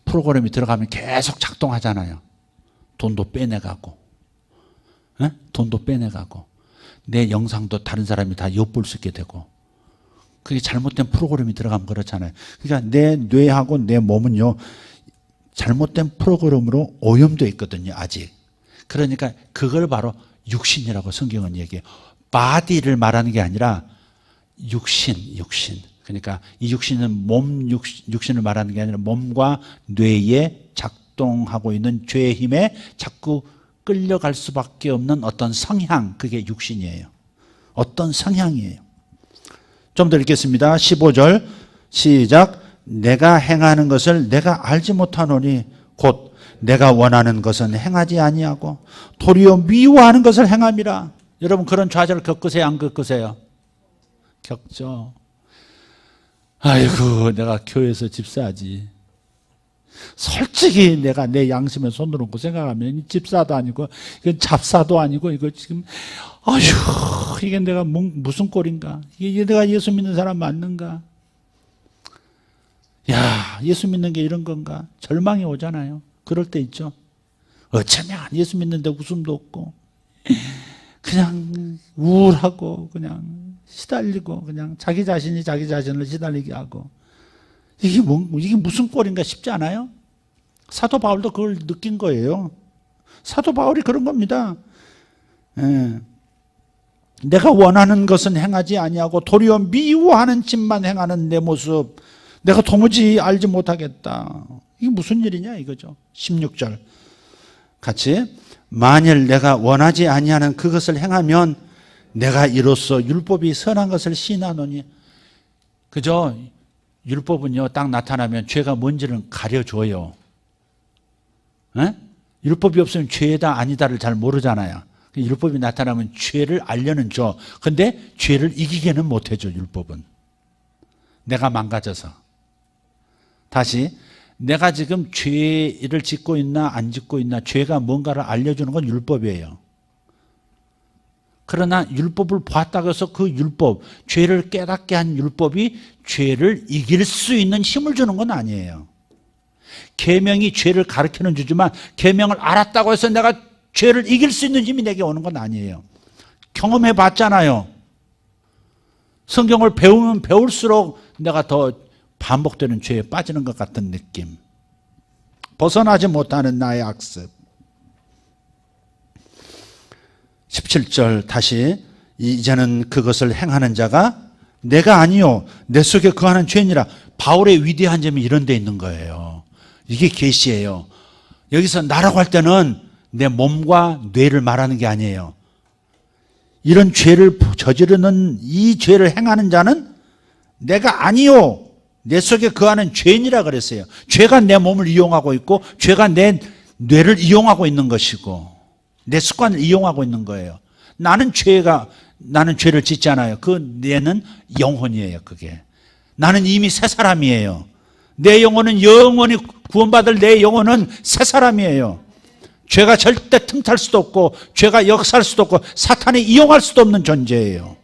프로그램이 들어가면 계속 작동하잖아요. 돈도 빼내가고 돈도 빼내가고 내 영상도 다른 사람이 다 엿볼 수 있게 되고 그게 잘못된 프로그램이 들어가면 그렇잖아요. 그러니까 내 뇌하고 내 몸은요 잘못된 프로그램으로 오염되어 있거든요. 아직. 그러니까 그걸 바로 육신이라고 성경은 얘기해요. 바디를 말하는 게 아니라 육신. 그러니까 이 육신은 육신을 말하는 게 아니라 몸과 뇌에 작동하고 있는 죄의 힘에 자꾸 끌려갈 수밖에 없는 어떤 성향, 그게 육신이에요. 어떤 성향이에요. 좀 더 읽겠습니다. 15절 시작. 내가 행하는 것을 내가 알지 못하노니 곧 내가 원하는 것은 행하지 아니하고 도리어 미워하는 것을 행함이라. 여러분 그런 좌절을 겪으세요? 안 겪으세요? 겪죠. 아이고 내가 교회에서 집사하지. 솔직히 내가 내 양심에 손을 얹고 생각하면 집사도 아니고 이건 잡사도 아니고 이거 지금 아휴 이게 내가 무슨 꼴인가. 이게 내가 예수 믿는 사람 맞는가. 야 예수 믿는 게 이런 건가. 절망이 오잖아요. 그럴 때 있죠. 어쩌면 예수 믿는데 웃음도 없고 그냥 우울하고 그냥 시달리고 그냥 자기 자신이 자기 자신을 시달리게 하고 이게 무슨 꼴인가 싶지 않아요? 사도 바울도 그걸 느낀 거예요. 사도 바울이 그런 겁니다. 내가 원하는 것은 행하지 아니하고 도리어 미워하는 짓만 행하는 내 모습 내가 도무지 알지 못하겠다. 이게 무슨 일이냐 이거죠. 16절 같이 만일 내가 원하지 아니하는 그것을 행하면 내가 이로써 율법이 선한 것을 시인하노니. 그죠? 율법은요 딱 나타나면 죄가 뭔지를 가려줘요. 에? 율법이 없으면 죄다 아니다를 잘 모르잖아요. 율법이 나타나면 죄를 알려는 줘. 근데 죄를 이기게는 못해줘 율법은. 내가 망가져서. 다시 내가 지금 죄를 짓고 있나 안 짓고 있나 죄가 뭔가를 알려주는 건 율법이에요. 그러나 율법을 보았다고 해서 그 율법, 죄를 깨닫게 한 율법이 죄를 이길 수 있는 힘을 주는 건 아니에요. 계명이 죄를 가르치는 주지만 계명을 알았다고 해서 내가 죄를 이길 수 있는 힘이 내게 오는 건 아니에요. 경험해 봤잖아요. 성경을 배우면 배울수록 내가 더 반복되는 죄에 빠지는 것 같은 느낌. 벗어나지 못하는 나의 악습. 17절 다시 이제는 그것을 행하는 자가 내가 아니요 내 속에 거하는 죄니라. 바울의 위대한 점이 이런 데 있는 거예요. 이게 계시예요. 여기서 나라고 할 때는 내 몸과 뇌를 말하는 게 아니에요. 이런 죄를 저지르는 이 죄를 행하는 자는 내가 아니요 내 속에 거하는 죄인이라 그랬어요. 죄가 내 몸을 이용하고 있고 죄가 내 뇌를 이용하고 있는 것이고 내 습관을 이용하고 있는 거예요. 나는 죄를 짓지 않아요. 그 뇌는 영혼이에요. 그게 나는 이미 새 사람이에요. 내 영혼은 영원히 구원받을 내 영혼은 새 사람이에요. 죄가 절대 틈탈 수도 없고 죄가 역사할 수도 없고 사탄이 이용할 수도 없는 존재예요.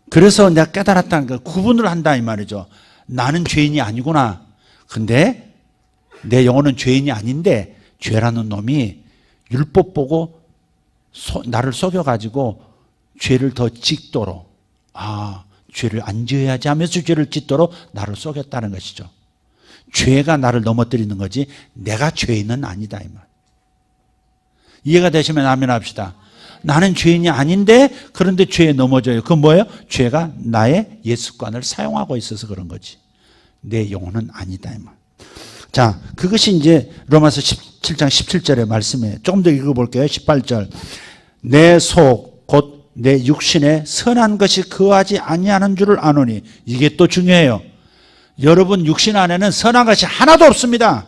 그래서 내가 깨달았다는 거 구분을 한다 이 말이죠. 나는 죄인이 아니구나. 근데 내 영혼은 죄인이 아닌데 죄라는 놈이 율법 보고 나를 속여가지고 죄를 더 짓도록 죄를 안 지어야지 하면서 죄를 짓도록 나를 속였다는 것이죠. 죄가 나를 넘어뜨리는 거지 내가 죄인은 아니다 이 말. 이해가 되시면 아멘 합시다. 나는 죄인이 아닌데 그런데 죄에 넘어져요. 그건 뭐예요? 죄가 나의 옛 습관을 사용하고 있어서 그런 거지. 내 영혼은 아니다 이 말. 자, 그것이 이제 로마서 17장 17절의 말씀이에요. 조금 더 읽어볼게요. 18절. 내 속 곧 내 육신에 선한 것이 거하지 아니하는 줄을 아노니. 이게 또 중요해요. 여러분 육신 안에는 선한 것이 하나도 없습니다.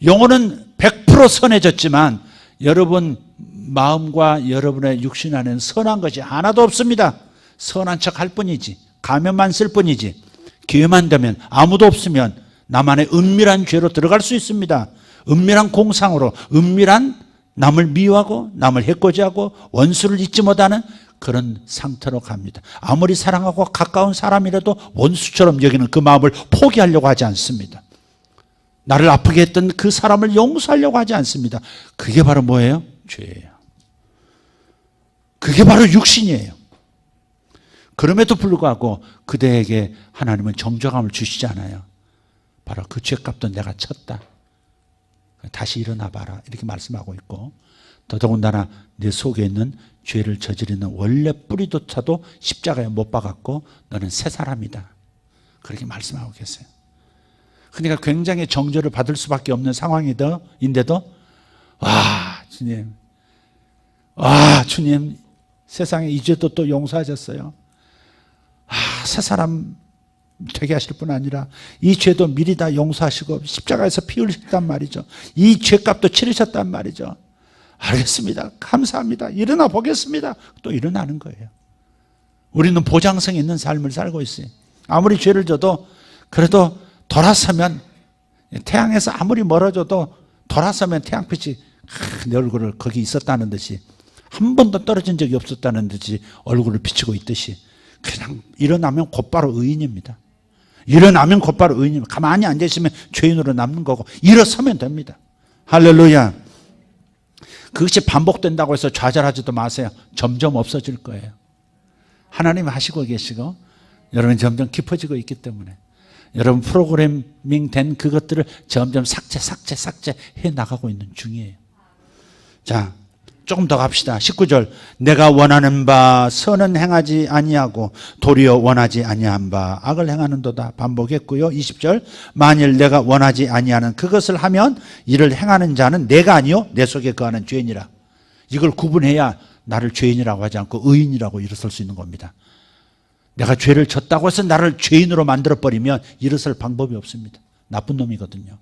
영혼은 100% 선해졌지만 여러분 마음과 여러분의 육신 안에는 선한 것이 하나도 없습니다. 선한 척 할 뿐이지 가면만 쓸 뿐이지 기회만 되면 아무도 없으면 나만의 은밀한 죄로 들어갈 수 있습니다. 은밀한 공상으로 은밀한 남을 미워하고 남을 해코지하고 원수를 잊지 못하는 그런 상태로 갑니다. 아무리 사랑하고 가까운 사람이라도 원수처럼 여기는 그 마음을 포기하려고 하지 않습니다. 나를 아프게 했던 그 사람을 용서하려고 하지 않습니다. 그게 바로 뭐예요? 죄예요. 그게 바로 육신이에요. 그럼에도 불구하고 그대에게 하나님은 정죄감을 주시지 않아요. 바로 그 죄값도 내가 쳤다. 다시 일어나 봐라. 이렇게 말씀하고 있고 더더군다나 내 속에 있는 죄를 저지르는 원래 뿌리조차도 십자가에 못 박았고 너는 새 사람이다. 그렇게 말씀하고 계세요. 그러니까 굉장히 정죄를 받을 수밖에 없는 상황인데도 주님, 주님 세상에 이 죄도 또 용서하셨어요. 새 사람 되게 하실 뿐 아니라 이 죄도 미리 다 용서하시고 십자가에서 피 흘리셨단 말이죠. 이 죄값도 치르셨단 말이죠. 알겠습니다. 감사합니다. 일어나 보겠습니다. 또 일어나는 거예요. 우리는 보장성 있는 삶을 살고 있어요. 아무리 죄를 져도 그래도 돌아서면 태양에서 아무리 멀어져도 돌아서면 태양빛이 내 얼굴을 거기 있었다는 듯이 한 번도 떨어진 적이 없었다는 듯이 얼굴을 비추고 있듯이 그냥 일어나면 곧바로 의인입니다. 일어나면 곧바로 의인입니다. 가만히 앉아있으면 죄인으로 남는 거고 일어서면 됩니다. 할렐루야. 그것이 반복된다고 해서 좌절하지도 마세요. 점점 없어질 거예요. 하나님 하시고 계시고 여러분 점점 깊어지고 있기 때문에 여러분 프로그래밍 된 그것들을 점점 삭제해 나가고 있는 중이에요. 자, 조금 더 갑시다. 19절. 내가 원하는 바 선은 행하지 아니하고 도리어 원하지 아니한 바 악을 행하는도다. 반복했고요. 20절. 만일 내가 원하지 아니하는 그것을 하면 이를 행하는 자는 내가 아니요 내 속에 거하는 죄인이라. 이걸 구분해야 나를 죄인이라고 하지 않고 의인이라고 일어설 수 있는 겁니다. 내가 죄를 졌다고 해서 나를 죄인으로 만들어버리면 일어설 방법이 없습니다. 나쁜 놈이거든요.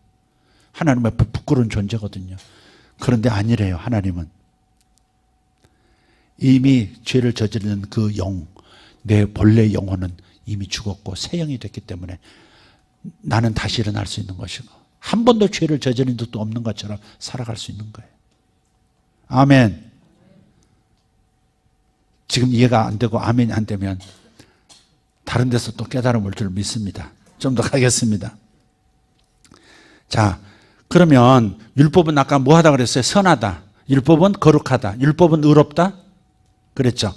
하나님의 부끄러운 존재거든요. 그런데 아니래요. 하나님은 이미 죄를 저지르는 그 영, 내 본래 영혼은 이미 죽었고 새 영이 됐기 때문에 나는 다시 일어날 수 있는 것이고 한 번도 죄를 저지른 적도 없는 것처럼 살아갈 수 있는 거예요. 아멘. 지금 이해가 안 되고 아멘이 안 되면 다른 데서 또 깨달음 올 줄 믿습니다. 좀 더 가겠습니다. 자, 그러면 율법은 아까 뭐 하다 그랬어요? 선하다. 율법은 거룩하다. 율법은 의롭다. 그랬죠?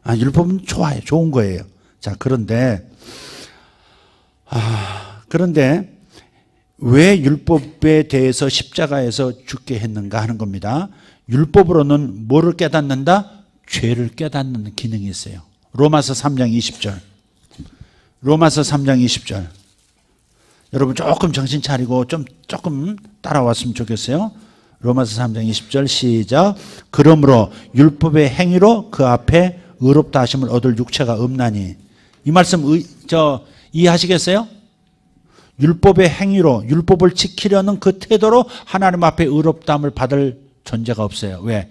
율법은 좋아요. 좋은 거예요. 자, 그런데 왜 율법에 대해서 십자가에서 죽게 했는가 하는 겁니다. 율법으로는 뭐를 깨닫는다? 죄를 깨닫는 기능이 있어요. 로마서 3장 20절. 로마서 3장 20절. 여러분 조금 정신 차리고 조금 따라왔으면 좋겠어요. 로마서 3장 20절 시작. 그러므로 율법의 행위로 그 앞에 의롭다 하심을 얻을 육체가 없나니. 이 말씀 이해하시겠어요? 율법의 행위로 율법을 지키려는 그 태도로 하나님 앞에 의롭다함을 받을 존재가 없어요. 왜?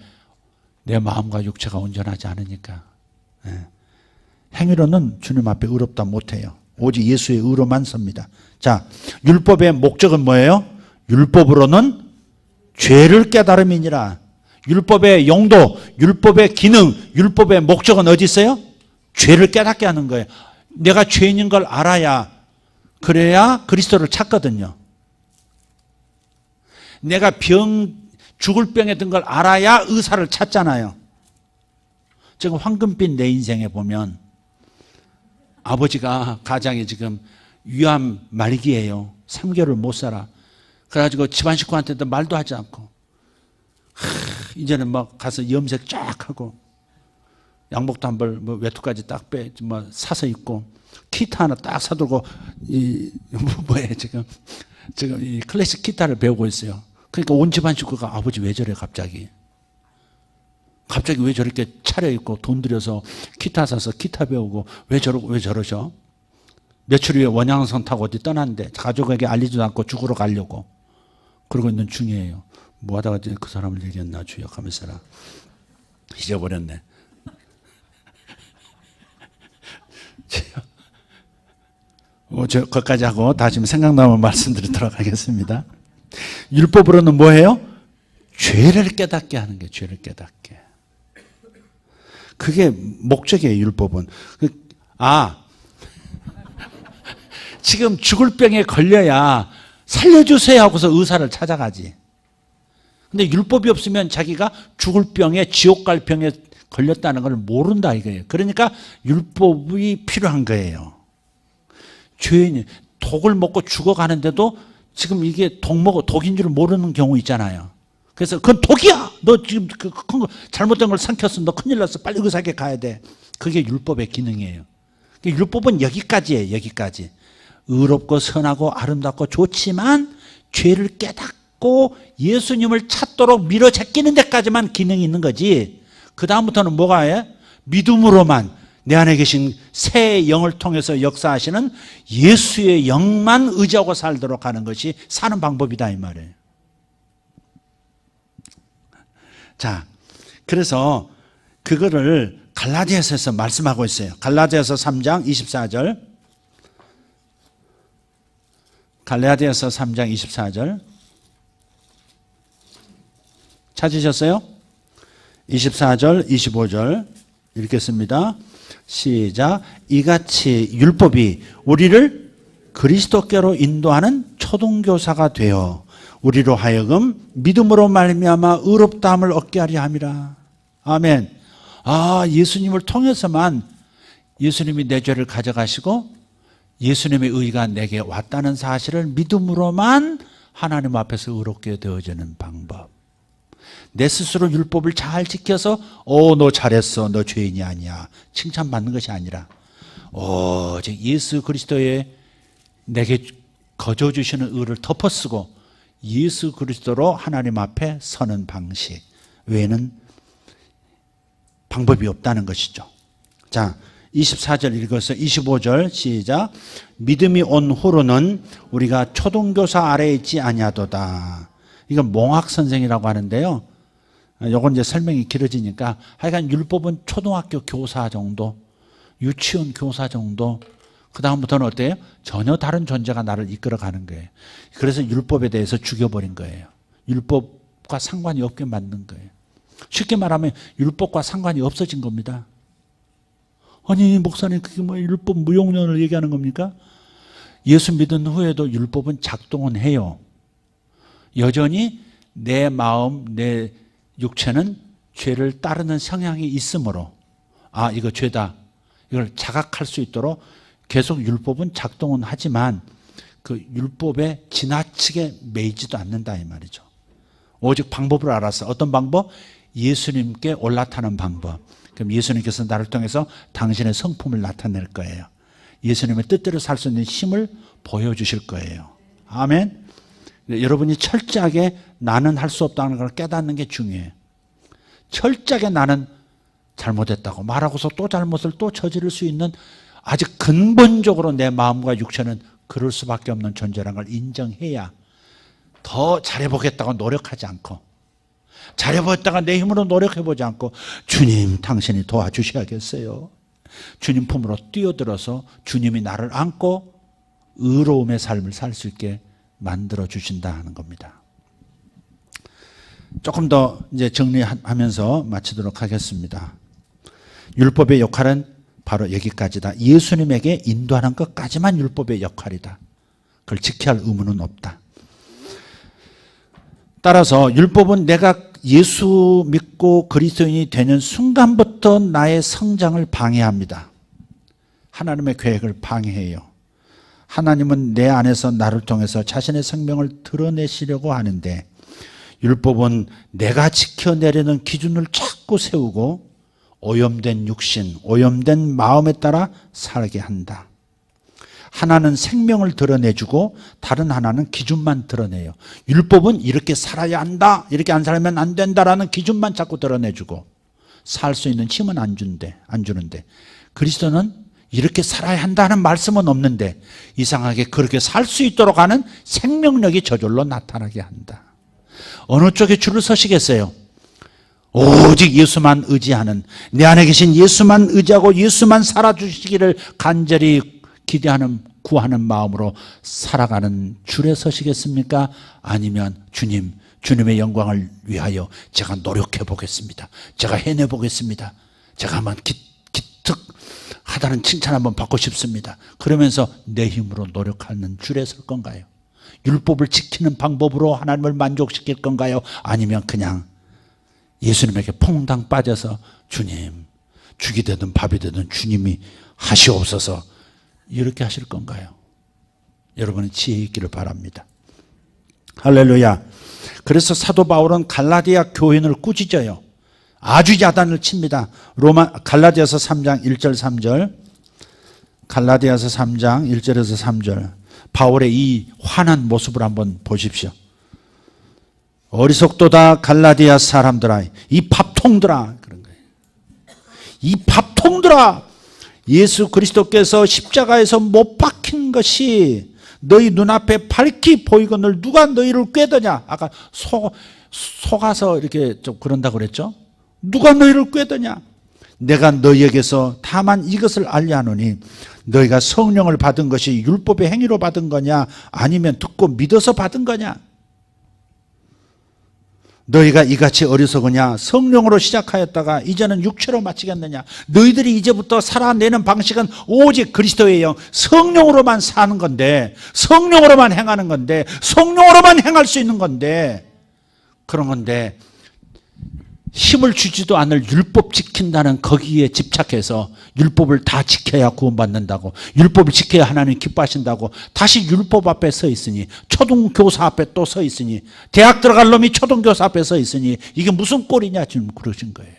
내 마음과 육체가 온전하지 않으니까. 행위로는 주님 앞에 의롭다 못해요. 오직 예수의 의로만 섭니다. 자, 율법의 목적은 뭐예요? 율법으로는 죄를 깨달음이니라. 율법의 용도, 율법의 기능, 율법의 목적은 어디 있어요? 죄를 깨닫게 하는 거예요. 내가 죄인인 걸 알아야, 그래야 그리스도를 찾거든요. 내가 죽을 병에 든 걸 알아야 의사를 찾잖아요. 지금 황금빛 내 인생에 보면 아버지가 가장에 지금 위암 말기예요. 3개월 못 살아. 그래가지고 집안 식구한테도 말도 하지 않고, 이제는 막 가서 염색 쫙 하고, 양복도 한 벌, 외투까지 딱 사서 입고, 기타 하나 딱 사들고, 지금 이 클래식 기타를 배우고 있어요. 그러니까 온 집안 식구가 아버지 왜 저래 갑자기? 갑자기 왜 저렇게 차려입고 돈 들여서 기타 사서 기타 배우고 왜 저러셔? 며칠 후에 원양선 타고 어디 떠났는데 가족에게 알리지도 않고 죽으러 가려고 그러고 있는 중이에요. 뭐 하다가 그 사람을 얘기했나 주여 하면서라. 잊어버렸네. 거기까지 하고 다시 생각나면 말씀드리도록 하겠습니다. 율법으로는 뭐예요? 죄를 깨닫게 하는 게, 죄를 깨닫게. 그게 목적이에요, 율법은. 지금 죽을 병에 걸려야 살려주세요 하고서 의사를 찾아가지. 근데 율법이 없으면 자기가 죽을 병에, 지옥 갈 병에 걸렸다는 걸 모른다 이거예요. 그러니까 율법이 필요한 거예요. 죄인이 독을 먹고 죽어가는데도 지금 이게 독인 줄 모르는 경우 있잖아요. 그래서 그건 독이야. 너 지금 잘못된 걸 삼켰어. 너 큰일 났어. 빨리 의사에게 가야 돼. 그게 율법의 기능이에요. 율법은 여기까지예요. 여기까지. 의롭고 선하고 아름답고 좋지만 죄를 깨닫고 예수님을 찾도록 밀어제끼는 데까지만 기능이 있는 거지. 그 다음부터는 뭐가 해? 믿음으로만 내 안에 계신 새 영을 통해서 역사하시는 예수의 영만 의지하고 살도록 하는 것이 사는 방법이다 이 말이에요. 자, 그래서 그거를 갈라디아서에서 말씀하고 있어요. 갈라디아서 3장 24절. 갈라디아서 3장 24절. 찾으셨어요? 24절, 25절 읽겠습니다. 시작. 이같이 율법이 우리를 그리스도께로 인도하는 초등교사가 되어 우리로 하여금 믿음으로 말미암아 의롭다함을 얻게 하려 함이라. 아멘. 예수님을 통해서만 예수님이 내 죄를 가져가시고 예수님의 의가 내게 왔다는 사실을 믿음으로만 하나님 앞에서 의롭게 되어지는 방법. 내 스스로 율법을 잘 지켜서 너 잘했어. 너 죄인이 아니야. 칭찬받는 것이 아니라 예수 그리스도의 내게 거저 주시는 의를 덮어쓰고 예수 그리스도로 하나님 앞에 서는 방식 외에는 방법이 없다는 것이죠. 자, 24절 읽어서 25절 시작. 믿음이 온 후로는 우리가 초등교사 아래에 있지 아니하도다. 이건 몽학선생이라고 하는데요. 요건 이제 설명이 길어지니까 하여간 율법은 초등학교 교사 정도, 유치원 교사 정도, 그 다음부터는 어때요? 전혀 다른 존재가 나를 이끌어가는 거예요. 그래서 율법에 대해서 죽여버린 거예요. 율법과 상관이 없게 만든 거예요. 쉽게 말하면 율법과 상관이 없어진 겁니다. 아니 목사님 그게 뭐 율법 무용론을 얘기하는 겁니까? 예수 믿은 후에도 율법은 작동은 해요. 여전히 내 마음, 내 육체는 죄를 따르는 성향이 있으므로 이거 죄다. 이걸 자각할 수 있도록 계속 율법은 작동은 하지만 그 율법에 지나치게 매이지도 않는다 이 말이죠. 오직 방법을 알았어. 어떤 방법? 예수님께 올라타는 방법. 그럼 예수님께서 나를 통해서 당신의 성품을 나타낼 거예요. 예수님의 뜻대로 살 수 있는 힘을 보여주실 거예요. 아멘. 여러분이 철저하게 나는 할 수 없다는 걸 깨닫는 게 중요해요. 철저하게 나는 잘못했다고 말하고서 또 잘못을 또 저지를 수 있는 아주 근본적으로 내 마음과 육체는 그럴 수밖에 없는 존재라는 걸 인정해야 더 잘해보겠다고 노력하지 않고 잘해보겠다가 내 힘으로 노력해보지 않고 주님 당신이 도와주셔야겠어요. 주님 품으로 뛰어들어서 주님이 나를 안고 의로움의 삶을 살 수 있게 만들어 주신다는 겁니다. 조금 더 이제 정리하면서 마치도록 하겠습니다. 율법의 역할은 바로 여기까지다. 예수님에게 인도하는 것까지만 율법의 역할이다. 그걸 지켜야 할 의무는 없다. 따라서 율법은 내가 예수 믿고 그리스도인이 되는 순간부터 나의 성장을 방해합니다. 하나님의 계획을 방해해요. 하나님은 내 안에서 나를 통해서 자신의 생명을 드러내시려고 하는데 율법은 내가 지켜내려는 기준을 자꾸 세우고 오염된 육신, 오염된 마음에 따라 살게 한다. 하나는 생명을 드러내주고 다른 하나는 기준만 드러내요. 율법은 이렇게 살아야 한다, 이렇게 안 살면 안 된다라는 기준만 자꾸 드러내주고 살 수 있는 힘은 안 주는데 그리스도는 이렇게 살아야 한다는 말씀은 없는데 이상하게 그렇게 살 수 있도록 하는 생명력이 저절로 나타나게 한다. 어느 쪽에 줄을 서시겠어요? 오직 예수만 의지하는, 내 안에 계신 예수만 의지하고 예수만 살아주시기를 간절히 기대하는, 구하는 마음으로 살아가는 줄에 서시겠습니까? 아니면 주님의 영광을 위하여 제가 노력해 보겠습니다, 제가 해내 보겠습니다, 제가 한번 기특하다는 칭찬 한번 받고 싶습니다, 그러면서 내 힘으로 노력하는 줄에 설 건가요? 율법을 지키는 방법으로 하나님을 만족시킬 건가요? 아니면 그냥 예수님에게 퐁당 빠져서 주님, 죽이 되든 밥이 되든 주님이 하시옵소서 이렇게 하실 건가요? 여러분의 지혜 있기를 바랍니다. 할렐루야. 그래서 사도 바울은 갈라디아 교인을 꾸짖어요. 아주 야단을 칩니다. 갈라디아서 3장 1절 3절, 갈라디아서 3장 1절에서 3절, 바울의 이 환한 모습을 한번 보십시오. 어리석도다 갈라디아 사람들아, 이 밥통들아, 그런 거예요. 이 밥통들아, 예수 그리스도께서 십자가에서 못 박힌 것이 너희 눈앞에 밝히 보이거늘 누가 너희를 꾀더냐. 아까 속아서 이렇게 좀 그런다고 그랬죠. 누가 너희를 꾀더냐. 내가 너희에게서 다만 이것을 알려하노니 너희가 성령을 받은 것이 율법의 행위로 받은 거냐 아니면 듣고 믿어서 받은 거냐. 너희가 이같이 어리석으냐. 성령으로 시작하였다가 이제는 육체로 마치겠느냐. 너희들이 이제부터 살아내는 방식은 오직 그리스도의 영, 성령으로만 사는 건데, 성령으로만 행하는 건데, 성령으로만 행할 수 있는 건데, 그런 건데 힘을 주지도 않을 율법 지킨다는 거기에 집착해서 율법을 다 지켜야 구원받는다고, 율법을 지켜야 하나님 기뻐하신다고 다시 율법 앞에 서 있으니, 초등교사 앞에 또 서 있으니, 대학 들어갈 놈이 초등교사 앞에 서 있으니 이게 무슨 꼴이냐 지금 그러신 거예요.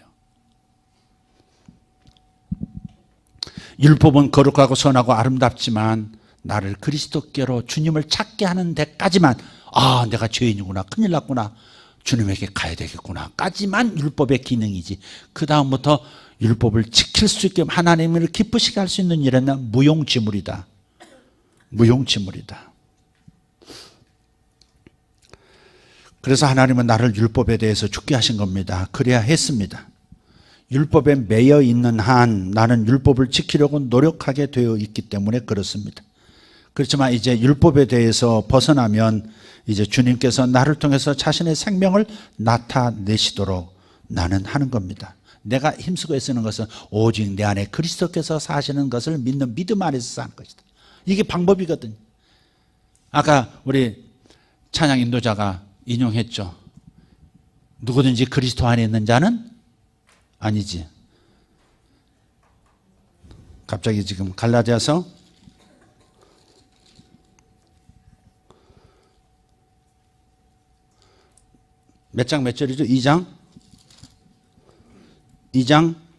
율법은 거룩하고 선하고 아름답지만 나를 그리스도께로 주님을 찾게 하는 데까지만, 아 내가 죄인이구나, 큰일 났구나, 주님에게 가야 되겠구나 까지만 율법의 기능이지, 그 다음부터 율법을 지킬 수 있게 하나님을 기쁘시게 할 수 있는 일은 무용지물이다. 무용지물이다. 그래서 하나님은 나를 율법에 대해서 죽게 하신 겁니다. 그래야 했습니다. 율법에 매여 있는 한 나는 율법을 지키려고 노력하게 되어 있기 때문에 그렇습니다. 그렇지만 이제 율법에 대해서 벗어나면 이제 주님께서 나를 통해서 자신의 생명을 나타내시도록 나는 하는 겁니다. 내가 힘쓰고 애쓰는 것은 오직 내 안에 그리스도께서 사시는 것을 믿는 믿음 안에서 사는 것이다. 이게 방법이거든요. 아까 우리 찬양 인도자가 인용했죠. 누구든지 그리스도 안에 있는 자는 아니지. 갑자기 지금 갈라디아서 몇 장 몇 절이죠? 2장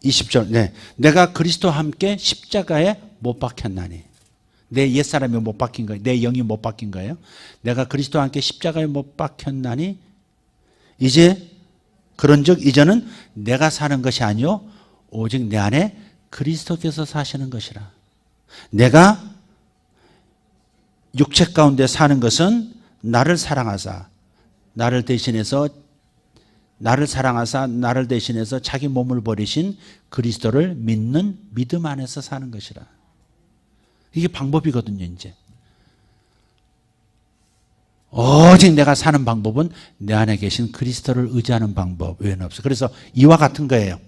20절. 네. 내가 그리스도와 함께 십자가에 못 박혔나니 내 옛사람이 못 박힌 거예요. 내 영이 못 박힌 거예요. 내가 그리스도와 함께 십자가에 못 박혔나니 이제 그런즉 이제는 내가 사는 것이 아니요 오직 내 안에 그리스도께서 사시는 것이라. 내가 육체 가운데 사는 것은 나를 사랑하사 나를 대신해서 자기 몸을 버리신 그리스도를 믿는 믿음 안에서 사는 것이라. 이게 방법이거든요. 이제 오직 내가 사는 방법은 내 안에 계신 그리스도를 의지하는 방법 외에는 없어요. 그래서 이와 같은 거예요.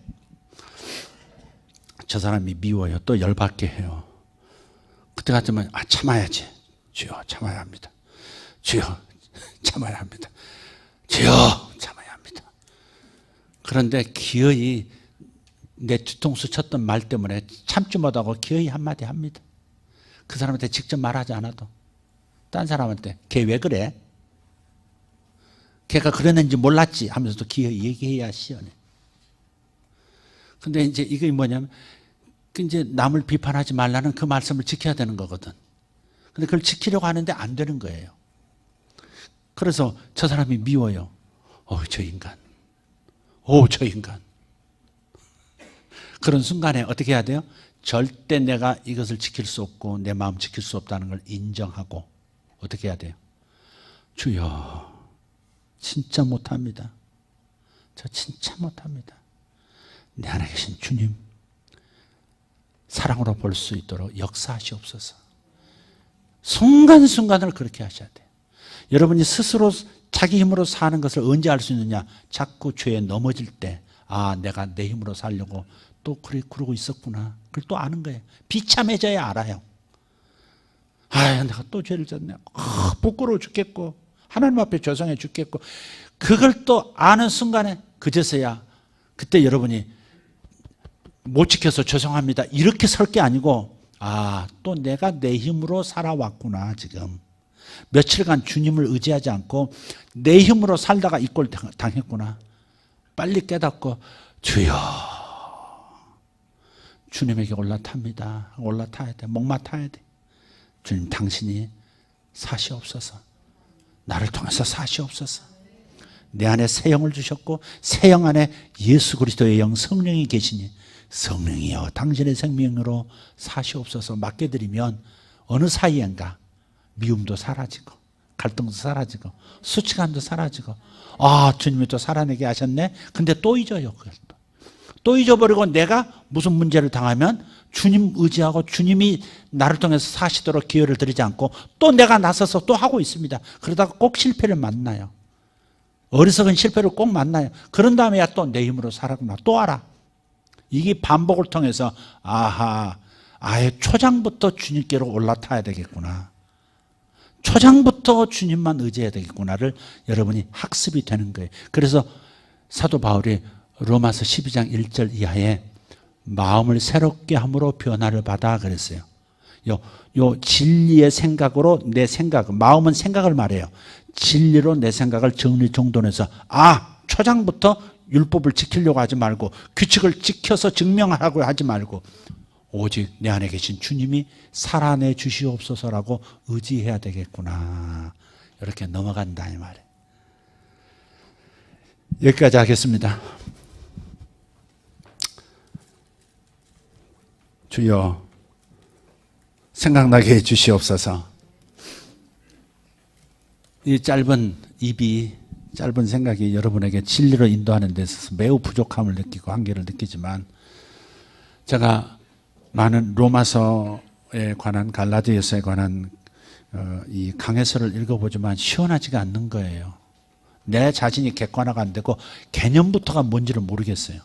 저 사람이 미워요. 또 열받게 해요. 그때 같으면 참아야지. 주여 참아야 합니다. 주여 참아야 합니다. 주여 참아야 합니다. 그런데 기어이 내 뒤통수 쳤던 말 때문에 참지 못하고 기어이 한마디 합니다. 그 사람한테 직접 말하지 않아도 딴 사람한테 걔 왜 그래? 걔가 그랬는지 몰랐지 하면서도 기어이 얘기해야 시원해. 근데 이제 이게 뭐냐면 이제 남을 비판하지 말라는 그 말씀을 지켜야 되는 거거든. 근데 그걸 지키려고 하는데 안 되는 거예요. 그래서 저 사람이 미워요. 저 인간. 저 인간. 그런 순간에 어떻게 해야 돼요? 절대 내가 이것을 지킬 수 없고 내 마음 지킬 수 없다는 걸 인정하고 어떻게 해야 돼요? 주여 진짜 못합니다. 저 진짜 못합니다. 내 안에 계신 주님 사랑으로 볼 수 있도록 역사하시옵소서. 순간순간을 그렇게 하셔야 돼요. 여러분이 스스로 자기 힘으로 사는 것을 언제 알 수 있느냐? 자꾸 죄에 넘어질 때 내가 내 힘으로 살려고 또 그러고 있었구나. 그걸 또 아는 거예요. 비참해져야 알아요. 내가 또 죄를 졌네. 부끄러워 죽겠고 하나님 앞에 죄송해 죽겠고 그걸 또 아는 순간에 그제서야 그때 여러분이 못 지켜서 죄송합니다. 이렇게 설 게 아니고 또 내가 내 힘으로 살아왔구나. 지금 며칠간 주님을 의지하지 않고 내 힘으로 살다가 이 꼴 당했구나. 빨리 깨닫고 주여 주님에게 올라탑니다. 올라타야 돼. 목마타야 돼. 주님 당신이 사시옵소서. 나를 통해서 사시옵소서. 내 안에 새 영을 주셨고 새 영 안에 예수 그리스도의 영 성령이 계시니 성령이여 당신의 생명으로 사시옵소서 맡겨드리면 어느 사이엔가 미움도 사라지고 갈등도 사라지고 수치감도 사라지고 주님이 또 살아내게 하셨네. 근데 또 잊어요. 그걸 또 잊어버리고 내가 무슨 문제를 당하면 주님 의지하고 주님이 나를 통해서 사시도록 기회를 드리지 않고 또 내가 나서서 또 하고 있습니다. 그러다가 꼭 실패를 만나요. 어리석은 실패를 꼭 만나요. 그런 다음에야 또 내 힘으로 살았구나. 또 알아. 이게 반복을 통해서 아예 초장부터 주님께로 올라타야 되겠구나. 초장부터 주님만 의지해야 되겠구나를 여러분이 학습이 되는 거예요. 그래서 사도 바울이 로마서 12장 1절 이하에 마음을 새롭게 함으로 변화를 받아 그랬어요. 요 진리의 생각으로 내 생각, 마음은 생각을 말해요. 진리로 내 생각을 정리정돈해서 초장부터 율법을 지키려고 하지 말고 규칙을 지켜서 증명하라고 하지 말고 오직 내 안에 계신 주님이 살아내 주시옵소서라고 의지해야 되겠구나. 이렇게 넘어간다 이 말이에요. 여기까지 하겠습니다. 주여 생각나게 해주시옵소서. 이 짧은 생각이 여러분에게 진리로 인도하는 데 있어서 매우 부족함을 느끼고 한계를 느끼지만 제가 많은 로마서에 관한 갈라디아서에 관한 이 강해서를 읽어보지만 시원하지가 않는 거예요. 내 자신이 객관화가 안 되고 개념부터가 뭔지를 모르겠어요.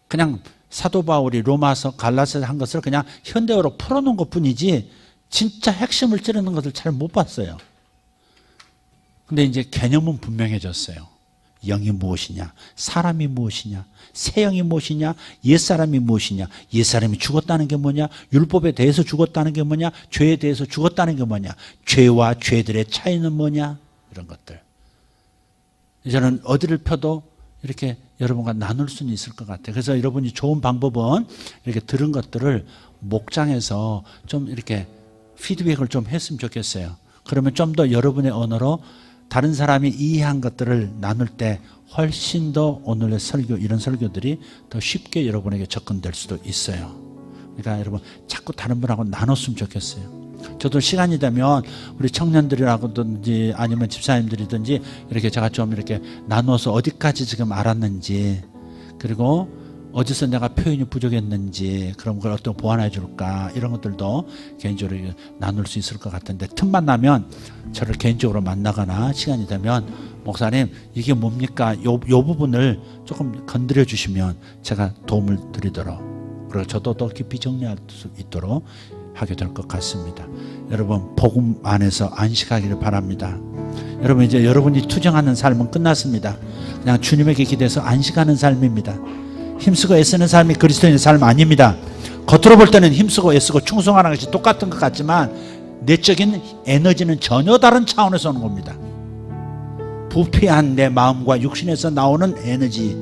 그냥 사도 바울이 로마서 갈라디아서 한 것을 그냥 현대어로 풀어놓은 것뿐이지 진짜 핵심을 찌르는 것을 잘 못 봤어요. 근데 이제 개념은 분명해졌어요. 영이 무엇이냐, 사람이 무엇이냐, 새 영이 무엇이냐, 옛사람이 무엇이냐, 옛사람이 죽었다는 게 뭐냐, 율법에 대해서 죽었다는 게 뭐냐, 죄에 대해서 죽었다는 게 뭐냐, 죄와 죄들의 차이는 뭐냐, 이런 것들. 저는 어디를 펴도 이렇게 여러분과 나눌 수는 있을 것 같아요. 그래서 여러분이 좋은 방법은 이렇게 들은 것들을 목장에서 좀 이렇게 피드백을 좀 했으면 좋겠어요. 그러면 좀 더 여러분의 언어로 다른 사람이 이해한 것들을 나눌 때 훨씬 더 오늘의 설교, 이런 설교들이 더 쉽게 여러분에게 접근될 수도 있어요. 그러니까 여러분 자꾸 다른 분하고 나눴으면 좋겠어요. 저도 시간이 되면 우리 청년들이라든지 아니면 집사님들이든지 이렇게 제가 좀 이렇게 나눠서 어디까지 지금 알았는지, 그리고 어디서 내가 표현이 부족했는지 그런 걸 어떻게 보완해 줄까, 이런 것들도 개인적으로 나눌 수 있을 것 같은데, 틈만 나면 저를 개인적으로 만나거나 시간이 되면 목사님 이게 뭡니까? 요 부분을 조금 건드려 주시면 제가 도움을 드리도록, 그리고 저도 더 깊이 정리할 수 있도록 하게 될 것 같습니다. 여러분 복음 안에서 안식하기를 바랍니다. 여러분 이제 여러분이 투정하는 삶은 끝났습니다. 그냥 주님에게 기대서 안식하는 삶입니다. 힘쓰고 애쓰는 삶이 그리스도인의 삶 아닙니다. 겉으로 볼 때는 힘쓰고 애쓰고 충성하는 것이 똑같은 것 같지만 내적인 에너지는 전혀 다른 차원에서 오는 겁니다. 부패한 내 마음과 육신에서 나오는 에너지,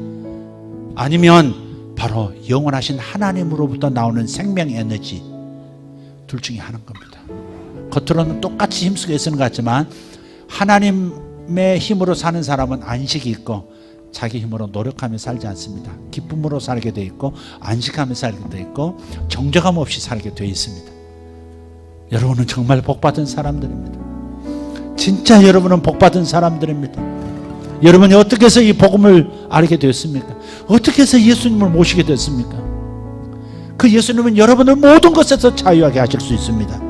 아니면 바로 영원하신 하나님으로부터 나오는 생명 에너지, 둘 중에 하나인 겁니다. 겉으로는 똑같이 힘쓰고 애쓰는 것 같지만 하나님의 힘으로 사는 사람은 안식이 있고 자기 힘으로 노력하며 살지 않습니다. 기쁨으로 살게 돼 있고 안식하며 살게 돼 있고 정죄감 없이 살게 돼 있습니다. 여러분은 정말 복받은 사람들입니다. 진짜 여러분은 복받은 사람들입니다. 여러분이 어떻게 해서 이 복음을 알게 되었습니까? 어떻게 해서 예수님을 모시게 됐습니까? 그 예수님은 여러분을 모든 것에서 자유하게 하실 수 있습니다.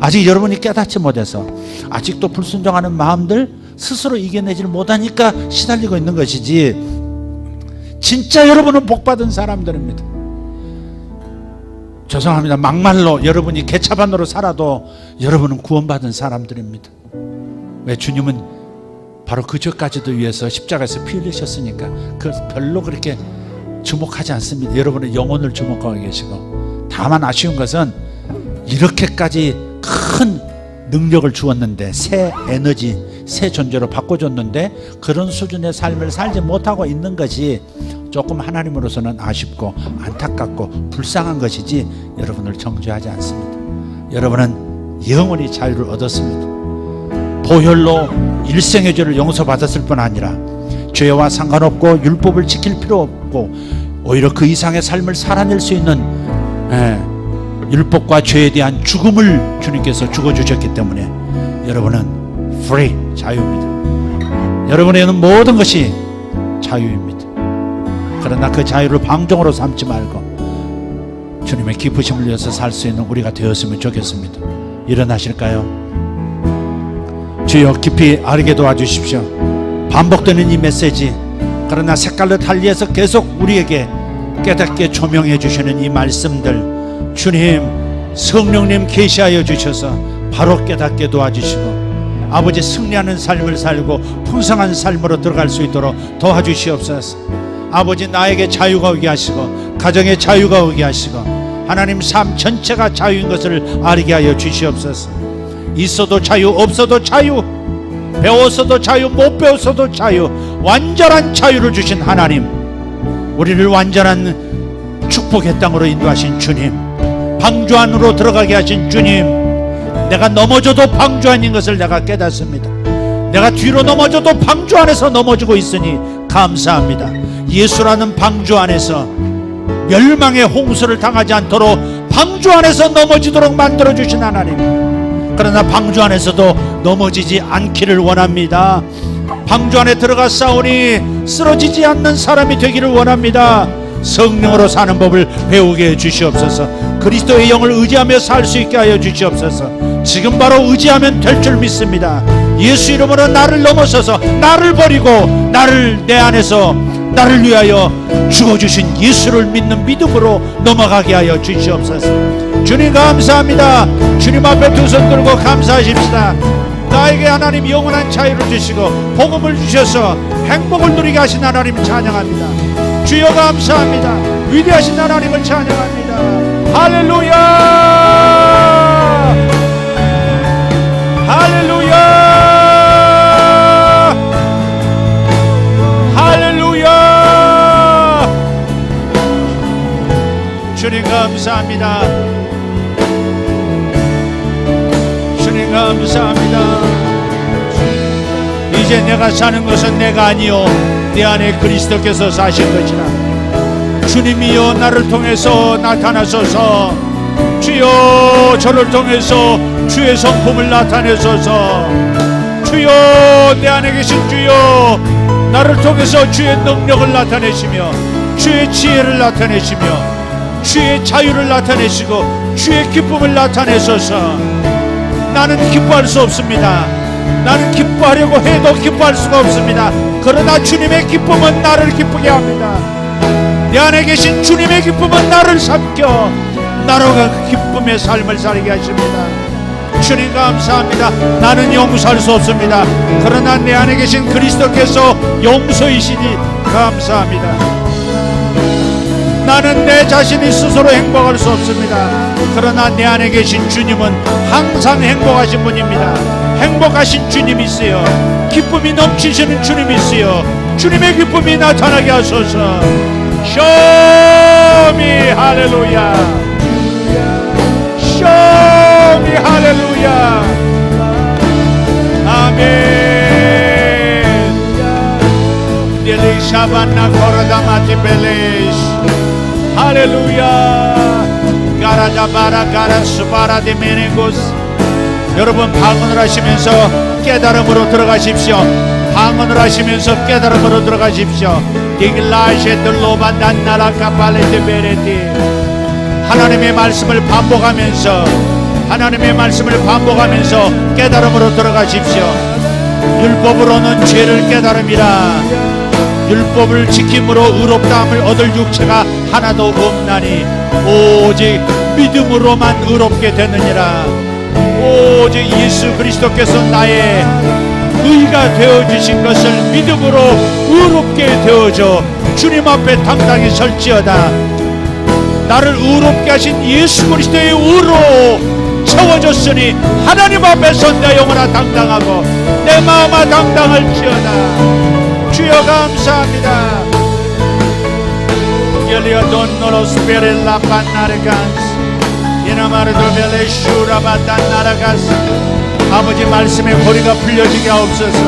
아직 여러분이 깨닫지 못해서 아직도 불순종하는 마음들 스스로 이겨내지를 못하니까 시달리고 있는 것이지, 진짜 여러분은 복받은 사람들입니다. 죄송합니다. 막말로 여러분이 개차반으로 살아도 여러분은 구원받은 사람들입니다. 왜? 주님은 바로 그 죄까지도 위해서 십자가에서 피 흘리셨으니까 그 별로 그렇게 주목하지 않습니다. 여러분의 영혼을 주목하고 계시고, 다만 아쉬운 것은 이렇게까지 큰 능력을 주었는데, 새 에너지, 새 존재로 바꿔줬는데 그런 수준의 삶을 살지 못하고 있는 것이 조금 하나님으로서는 아쉽고 안타깝고 불쌍한 것이지 여러분을 정죄하지 않습니다. 여러분은 영원히 자유를 얻었습니다. 보혈로 일생의 죄를 용서받았을 뿐 아니라 죄와 상관없고 율법을 지킬 필요 없고 오히려 그 이상의 삶을 살아낼 수 있는 율법과 죄에 대한 죽음을 주님께서 죽어주셨기 때문에 여러분은 free, 자유입니다. 여러분에게는 모든 것이 자유입니다. 그러나 그 자유를 방종으로 삼지 말고 주님의 기쁘심을 위해서 살 수 있는 우리가 되었으면 좋겠습니다. 일어나실까요? 주여 깊이 알게 도와주십시오. 반복되는 이 메시지, 그러나 색깔로 달리해서 계속 우리에게 깨닫게 조명해 주시는 이 말씀들, 주님 성령님 계시하여 주셔서 바로 깨닫게 도와주시고 아버지 승리하는 삶을 살고 풍성한 삶으로 들어갈 수 있도록 도와주시옵소서. 아버지 나에게 자유가 오게 하시고 가정에 자유가 오게 하시고 하나님 삶 전체가 자유인 것을 알게 하여 주시옵소서. 있어도 자유, 없어도 자유, 배웠어도 자유, 못 배웠어도 자유, 완전한 자유를 주신 하나님, 우리를 완전한 축복의 땅으로 인도하신 주님, 방주 안으로 들어가게 하신 주님, 내가 넘어져도 방주 안인 것을 내가 깨닫습니다. 내가 뒤로 넘어져도 방주 안에서 넘어지고 있으니 감사합니다. 예수라는 방주 안에서 멸망의 홍수를 당하지 않도록 방주 안에서 넘어지도록 만들어주신 하나님, 그러나 방주 안에서도 넘어지지 않기를 원합니다. 방주 안에 들어가 싸우니 쓰러지지 않는 사람이 되기를 원합니다. 성령으로 사는 법을 배우게 해 주시옵소서. 그리스도의 영을 의지하며 살 수 있게 하여 주시옵소서. 지금 바로 의지하면 될 줄 믿습니다. 예수 이름으로 나를 넘어서서 나를 버리고 나를 내 안에서 나를 위하여 죽어주신 예수를 믿는 믿음으로 넘어가게 하여 주시옵소서. 주님 감사합니다. 주님 앞에 두 손 들고 감사하십시다. 나에게 하나님 영원한 자유를 주시고 복음을 주셔서 행복을 누리게 하신 하나님 찬양합니다. 주여 감사합니다. 위대하신 하나님을 찬양합니다. 할렐루야, 할렐루야, 할렐루야. 주님 감사합니다. 주님 감사합니다. 이제 내가 사는 것은 내가 아니요 내 안에 그리스도께서 사신 것이라. 주님이여 나를 통해서 나타나소서. 주여 저를 통해서 주의 성품을 나타내소서. 주여 내 안에 계신 주여 나를 통해서 주의 능력을 나타내시며 주의 지혜를 나타내시며 주의 자유를 나타내시고 주의 기쁨을 나타내소서. 나는 기뻐할 수 없습니다. 나는 기뻐하려고 해도 기뻐할 수가 없습니다. 그러나 주님의 기쁨은 나를 기쁘게 합니다. 내 안에 계신 주님의 기쁨은 나를 삼켜 나로 그 기쁨의 삶을 살게 하십니다. 주님 감사합니다. 나는 용서할 수 없습니다. 그러나 내 안에 계신 그리스도께서 용서이시니 감사합니다. 나는 내 자신이 스스로 행복할 수 없습니다. 그러나 내 안에 계신 주님은 항상 행복하신 분입니다. 행복하신 주님이 있어요. 기쁨이 넘치시는 주님이 있어요. 주님의 기쁨이 나타나게 하소서. 쇼미 할렐루야. 쇼미 할렐루야. 아멘. 딜리샤반나 코라다마티 벨레시. 할렐루야. 가라다바라 가라스바라디 메네고스. 여러분 방언을 하시면서 깨달음으로 들어가십시오. 방언을 하시면서 깨달음으로 들어가십시오. 하나님의 말씀을 반복하면서 하나님의 말씀을 반복하면서 깨달음으로 들어가십시오. 율법으로는 죄를 깨달음이라. 율법을 지킴으로 의롭다함을 얻을 육체가 하나도 없나니 오직 믿음으로만 의롭게 되느니라. 오직 예수 그리스도께서 나의 의가 되어주신 것을 믿음으로 의롭게 되어져 주님 앞에 당당히 설지어다. 나를 의롭게 하신 예수 그리스도의 의로 채워졌으니 하나님 앞에서 내 영혼아 당당하고 내 마음아 당당할지어다. 주여 감사합니다. 아버지 말씀의 고리가 풀려지게 하옵소서.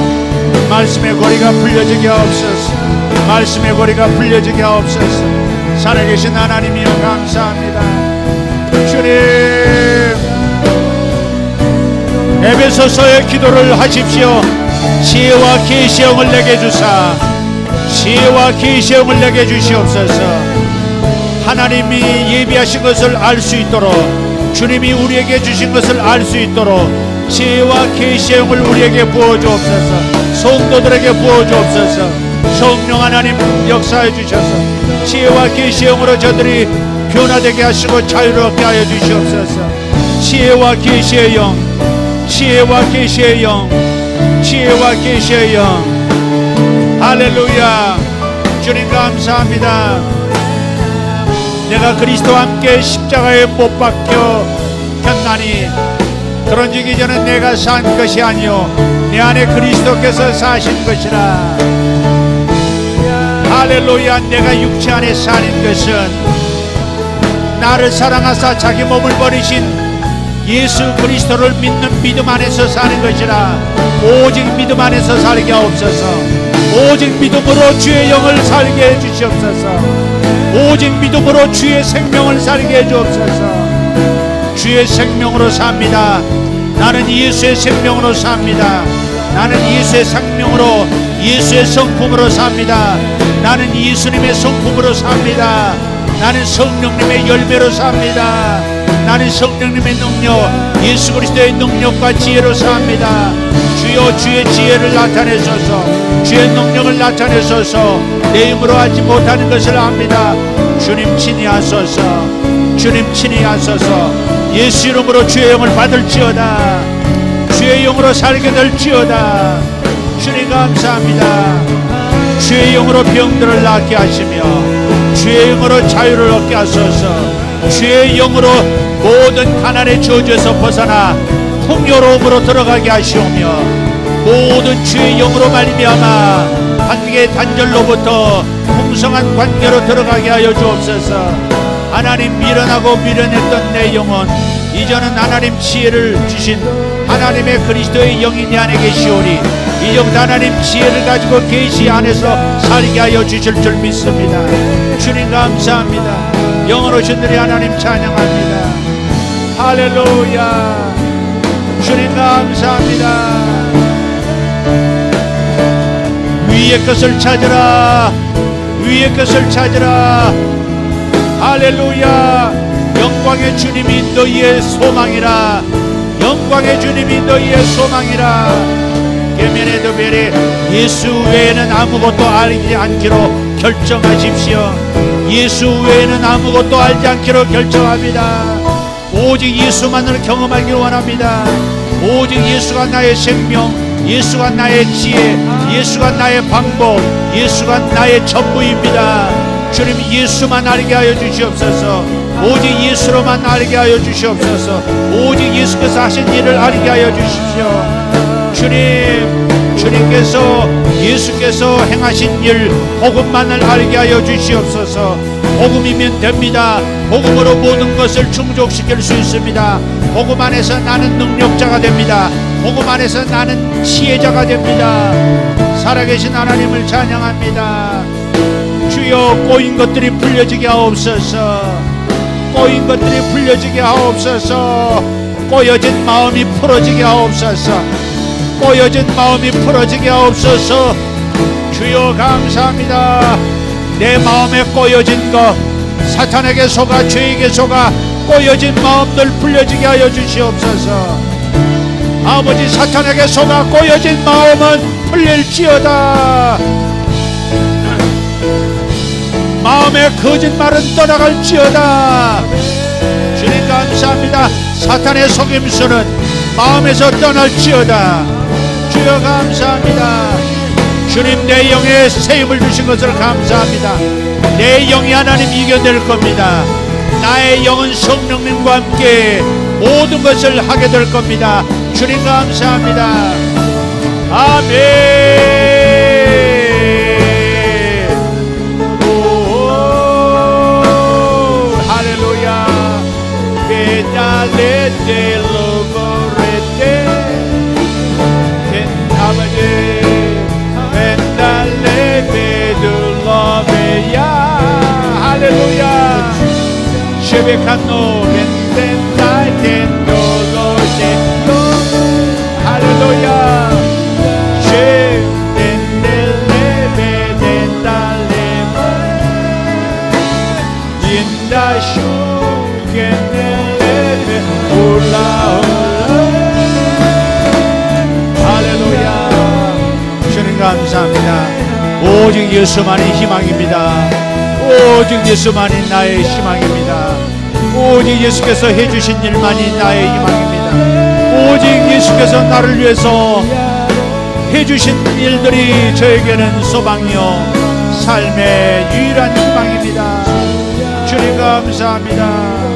말씀의 고리가 풀려지게 하옵소서. 말씀의 고리가 풀려지게 하옵소서. 살아계신 하나님이여 감사합니다. 주님 에베소서의 기도를 하십시오. 지혜와 계시의 영을 내게 주사 지혜와 계시의 영을 내게 주시옵소서. 하나님이 예비하신 것을 알 수 있도록 주님이 우리에게 주신 것을 알 수 있도록 지혜와 계시의 영을 우리에게 부어주옵소서. 성도들에게 부어주옵소서. 성령 하나님 역사해 주셔서 지혜와 계시의 영으로 저들이 변화되게 하시고 자유롭게 하여 주시옵소서. 지혜와 계시의 영, 지혜와 계시의 영, 지혜와 계시의 영. 할렐루야. 주님 감사합니다. 내가 그리스도와 함께 십자가에 못 박혀 겼나니 그런즉 이제는 내가 산 것이 아니요 내 안에 그리스도께서 사신 것이라. 할렐루야. 내가 육체 안에 사는 것은 나를 사랑하사 자기 몸을 버리신 예수 그리스도를 믿는 믿음 안에서 사는 것이라. 오직 믿음 안에서 살게 하옵소서. 오직 믿음으로 주의 영을 살게 해주시옵소서. 오직 믿음으로 주의 생명을 살게 해주옵소서. 주의 생명으로 삽니다. 나는 예수의 생명으로 삽니다. 나는 예수의 생명으로 예수의 성품으로 삽니다. 나는 예수님의 성품으로 삽니다. 나는 성령님의 열매로 삽니다. 나는 성령님의 능력, 예수 그리스도의 능력과 지혜로 삽니다. 주여 주의 지혜를 나타내소서. 주의 능력을 나타내소서. 내 힘으로 하지 못하는 것을 압니다. 주님 친히 하소서. 주님 친히 하소서. 예수 이름으로 주의 영을 받을지어다. 주의 영으로 살게 될지어다. 주님 감사합니다. 주의 영으로 병들을 낫게 하시며 주의 영으로 자유를 얻게 하소서. 주의 영으로 모든 가난의 저주에서 벗어나 풍요로움으로 들어가게 하시오며 모든 주의 영으로 말미암아 관계 단절로부터 풍성한 관계로 들어가게 하여 주옵소서. 하나님 미련하고 미련했던 내 영혼, 이제는 하나님 지혜를 주신 하나님의 그리스도의 영이 내 안에 계시오니 이제부터 하나님 지혜를 가지고 계시 안에서 살게 하여 주실 줄 믿습니다. 주님 감사합니다. 영원하신 분이 하나님 찬양합니다. 할렐루야. 주님 감사합니다. 위의 것을 찾으라. 위의 것을 찾으라. 할렐루야. 영광의 주님이 너희의 소망이라. 영광의 주님이 너희의 소망이라. 계면에도 베리 예수 외에는 아무것도 알지 않기로 결정하십시오. 예수 외에는 아무것도 알지 않기로 결정합니다. 오직 예수만을 경험하기를 원합니다. 오직 예수가 나의 생명, 예수가 나의 지혜, 예수가 나의 방법, 예수가 나의 전부입니다. 주님 예수만 알게 하여 주시옵소서. 오직 예수로만 알게 하여 주시옵소서. 오직 예수께서 하신 일을 알게 하여 주십시오. 주님, 주님께서 예수께서 행하신 일 복음만을 알게 하여 주시옵소서. 복음이면 됩니다. 복음으로 모든 것을 충족시킬 수 있습니다. 복음 안에서 나는 능력자가 됩니다. 복음 안에서 나는 지혜자가 됩니다. 살아계신 하나님을 찬양합니다. 주여, 꼬인 것들이 풀려지게 하옵소서. 꼬인 것들이 풀려지게 하옵소서. 꼬여진 마음이 풀어지게 하옵소서. 꼬여진 마음이 풀어지게 하옵소서. 주여 감사합니다. 내 마음에 꼬여진 것, 사탄에게 속아 죄에게 속아 꼬여진 마음들 풀려지게 하여 주시옵소서. 아버지, 사탄에게 속아 꼬여진 마음은 풀릴지어다. 마음의 거짓말은 떠나갈지어다. 주님 감사합니다. 사탄의 속임수는 마음에서 떠날지어다. 주여 감사합니다. 주님, 내 영에 세임을 주신 것을 감사합니다. 내 영이 하나님 이겨낼 겁니다. 나의 영은 성령님과 함께 모든 것을 하게 될 겁니다. 주님 감사합니다. 아멘. Pedalete loborete, kenabade, pedale bedulomeya, Hallelujah. Shebekano bendenda dendolote, Hallelujah. Shebendele bedendale, yinda shukene. 할렐루야. 주님 감사합니다. 오직 예수만이 희망입니다. 오직 예수만이 나의 희망입니다. 오직 예수께서 해주신 일만이 나의 희망입니다. 오직 예수께서 나를 위해서 해주신 일들이 저에게는 소망이요 삶의 유일한 희망입니다. 주님 감사합니다.